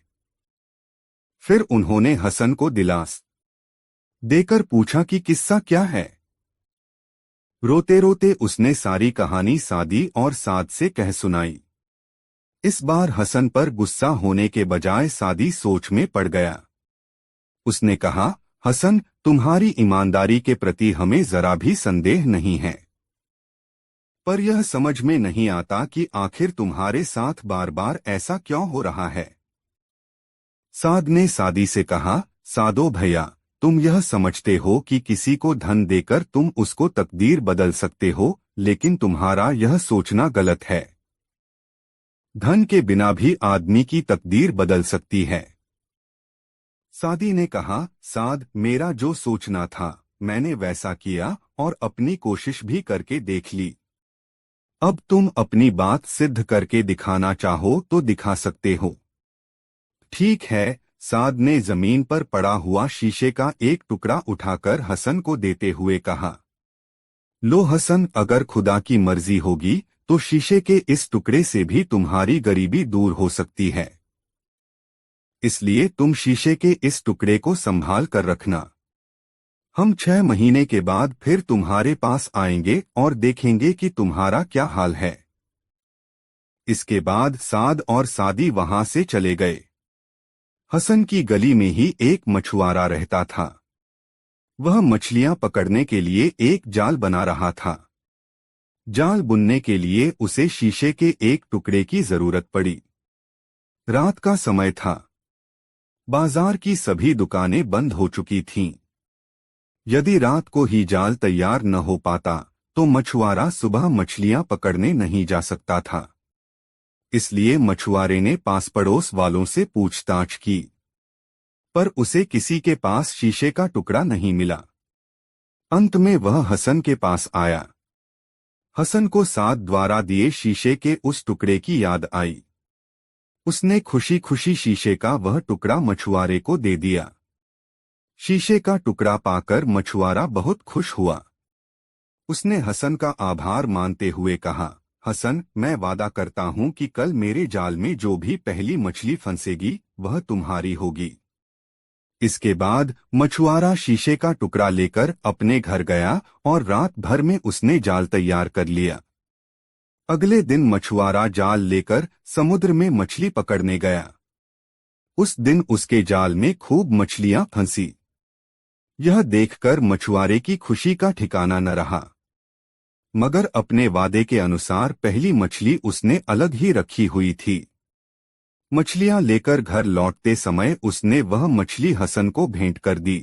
[SPEAKER 1] फिर उन्होंने हसन को दिलासा देकर पूछा कि किस्सा क्या है। रोते रोते उसने सारी कहानी सादी और साद से कह सुनाई। इस बार हसन पर गुस्सा होने के बजाय सादी सोच में पड़ गया। उसने कहा, हसन, तुम्हारी ईमानदारी के प्रति हमें जरा भी संदेह नहीं है, पर यह समझ में नहीं आता कि आखिर तुम्हारे साथ बार बार ऐसा क्यों हो रहा है। साद ने सादी से कहा, सादो भैया, तुम यह समझते हो कि किसी को धन देकर तुम उसको तकदीर बदल सकते हो, लेकिन तुम्हारा यह सोचना गलत है। धन के बिना भी आदमी की तकदीर बदल सकती है। सादी ने कहा, साद, मेरा जो सोचना था मैंने वैसा किया और अपनी कोशिश भी करके देख ली। अब तुम अपनी बात सिद्ध करके दिखाना चाहो तो दिखा सकते हो। ठीक है। साद ने जमीन पर पड़ा हुआ शीशे का एक टुकड़ा उठाकर हसन को देते हुए कहा, लो हसन, अगर खुदा की मर्जी होगी तो शीशे के इस टुकड़े से भी तुम्हारी गरीबी दूर हो सकती है। इसलिए तुम शीशे के इस टुकड़े को संभाल कर रखना। हम 6 महीने के बाद फिर तुम्हारे पास आएंगे और देखेंगे कि तुम्हारा क्या हाल है। इसके बाद साद और सादी वहां से चले गए। हसन की गली में ही एक मछुआरा रहता था। वह मछलियां पकड़ने के लिए एक जाल बना रहा था। जाल बुनने के लिए उसे शीशे के एक टुकड़े की जरूरत पड़ी। रात का समय था। बाजार की सभी दुकानें बंद हो चुकी थीं। यदि रात को ही जाल तैयार न हो पाता तो मछुआरा सुबह मछलियां पकड़ने नहीं जा सकता था। इसलिए मछुआरे ने पास पड़ोस वालों से पूछताछ की, पर उसे किसी के पास शीशे का टुकड़ा नहीं मिला। अंत में वह हसन के पास आया। हसन को साद द्वारा दिए शीशे के उस टुकड़े की याद आई। उसने खुशी खुशी शीशे का वह टुकड़ा मछुआरे को दे दिया। शीशे का टुकड़ा पाकर मछुआरा बहुत खुश हुआ। उसने हसन का आभार मानते हुए कहा, हसन, मैं वादा करता हूं कि कल मेरे जाल में जो भी पहली मछली फंसेगी वह तुम्हारी होगी। इसके बाद मछुआरा शीशे का टुकड़ा लेकर अपने घर गया और रात भर में उसने जाल तैयार कर लिया। अगले दिन मछुआरा जाल लेकर समुद्र में मछली पकड़ने गया। उस दिन उसके जाल में खूब मछलियां फंसी। यह देखकर मछुआरे की खुशी का ठिकाना न रहा, मगर अपने वादे के अनुसार पहली मछली उसने अलग ही रखी हुई थी। मछलियां लेकर घर लौटते समय उसने वह मछली हसन को भेंट कर दी।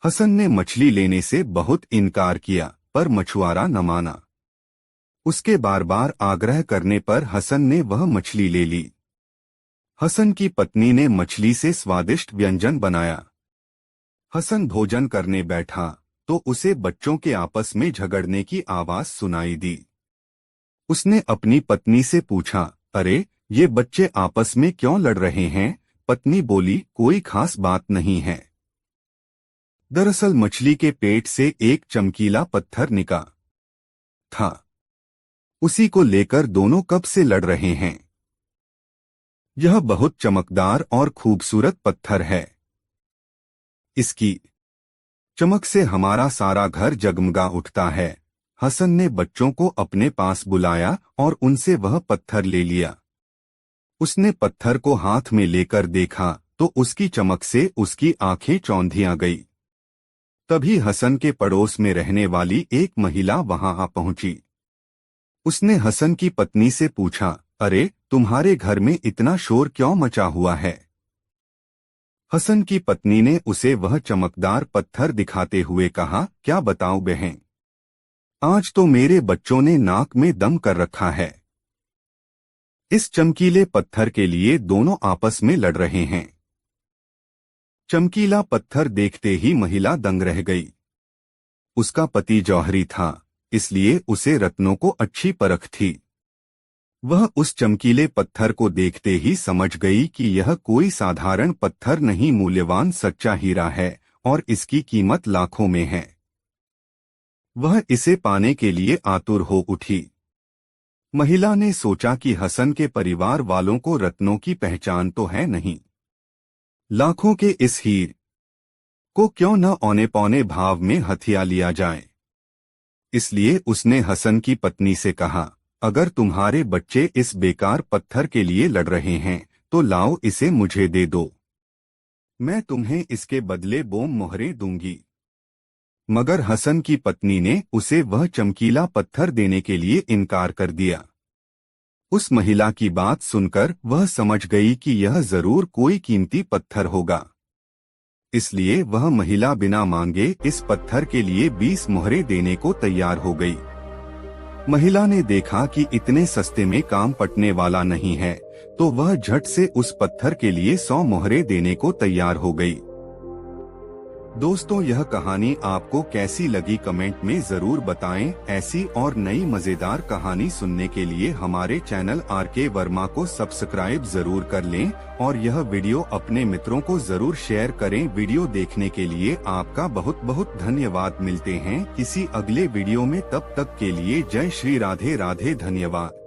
[SPEAKER 1] हसन ने मछली लेने से बहुत इनकार किया, पर मछुआरा न माना। उसके बार बार आग्रह करने पर हसन ने वह मछली ले ली। हसन की पत्नी ने मछली से स्वादिष्ट व्यंजन बनाया। हसन भोजन करने बैठा तो उसे बच्चों के आपस में झगड़ने की आवाज सुनाई दी। उसने अपनी पत्नी से पूछा, अरे, ये बच्चे आपस में क्यों लड़ रहे हैं? पत्नी बोली, कोई खास बात नहीं है। दरअसल मछली के पेट से एक चमकीला पत्थर निकला था। उसी को लेकर दोनों कब से लड़ रहे हैं। यह बहुत चमकदार और खूबसूरत पत्थर है। इसकी चमक से हमारा सारा घर जगमगा उठता है। हसन ने बच्चों को अपने पास बुलाया और उनसे वह पत्थर ले लिया। उसने पत्थर को हाथ में लेकर देखा तो उसकी चमक से उसकी आंखें चौंधियां गई। तभी हसन के पड़ोस में रहने वाली एक महिला वहां आ पहुंची। उसने हसन की पत्नी से पूछा, अरे, तुम्हारे घर में इतना शोर क्यों मचा हुआ है? हसन की पत्नी ने उसे वह चमकदार पत्थर दिखाते हुए कहा, क्या बताऊं बहन, आज तो मेरे बच्चों ने नाक में दम कर रखा है। इस चमकीले पत्थर के लिए दोनों आपस में लड़ रहे हैं। चमकीला पत्थर देखते ही महिला दंग रह गई। उसका पति जौहरी था, इसलिए उसे रत्नों को अच्छी परख थी। वह उस चमकीले पत्थर को देखते ही समझ गई कि यह कोई साधारण पत्थर नहीं, मूल्यवान सच्चा हीरा है और इसकी कीमत लाखों में है। वह इसे पाने के लिए आतुर हो उठी। महिला ने सोचा कि हसन के परिवार वालों को रत्नों की पहचान तो है नहीं, लाखों के इस हीरे को क्यों न औने पौने भाव में हथिया लिया जाए। इसलिए उसने हसन की पत्नी से कहा, अगर तुम्हारे बच्चे इस बेकार पत्थर के लिए लड़ रहे हैं तो लाओ इसे मुझे दे दो, मैं तुम्हें इसके बदले बोम मोहरें दूंगी। मगर हसन की पत्नी ने उसे वह चमकीला पत्थर देने के लिए इनकार कर दिया। उस महिला की बात सुनकर वह समझ गई कि यह जरूर कोई कीमती पत्थर होगा, इसलिए वह महिला बिना मांगे इस पत्थर के लिए 20 मोहरें देने को तैयार हो गई। महिला ने देखा कि इतने सस्ते में काम पटने वाला नहीं है, तो वह झट से उस पत्थर के लिए 100 मोहरें देने को तैयार हो गई। दोस्तों, यह कहानी आपको कैसी लगी कमेंट में जरूर बताएं। ऐसी और नई मजेदार कहानी सुनने के लिए हमारे चैनल आरके वर्मा को सब्सक्राइब जरूर कर लें और यह वीडियो अपने मित्रों को जरूर शेयर करें। वीडियो देखने के लिए आपका बहुत बहुत धन्यवाद। मिलते हैं किसी अगले वीडियो में, तब तक के लिए जय श्री राधे राधे, धन्यवाद।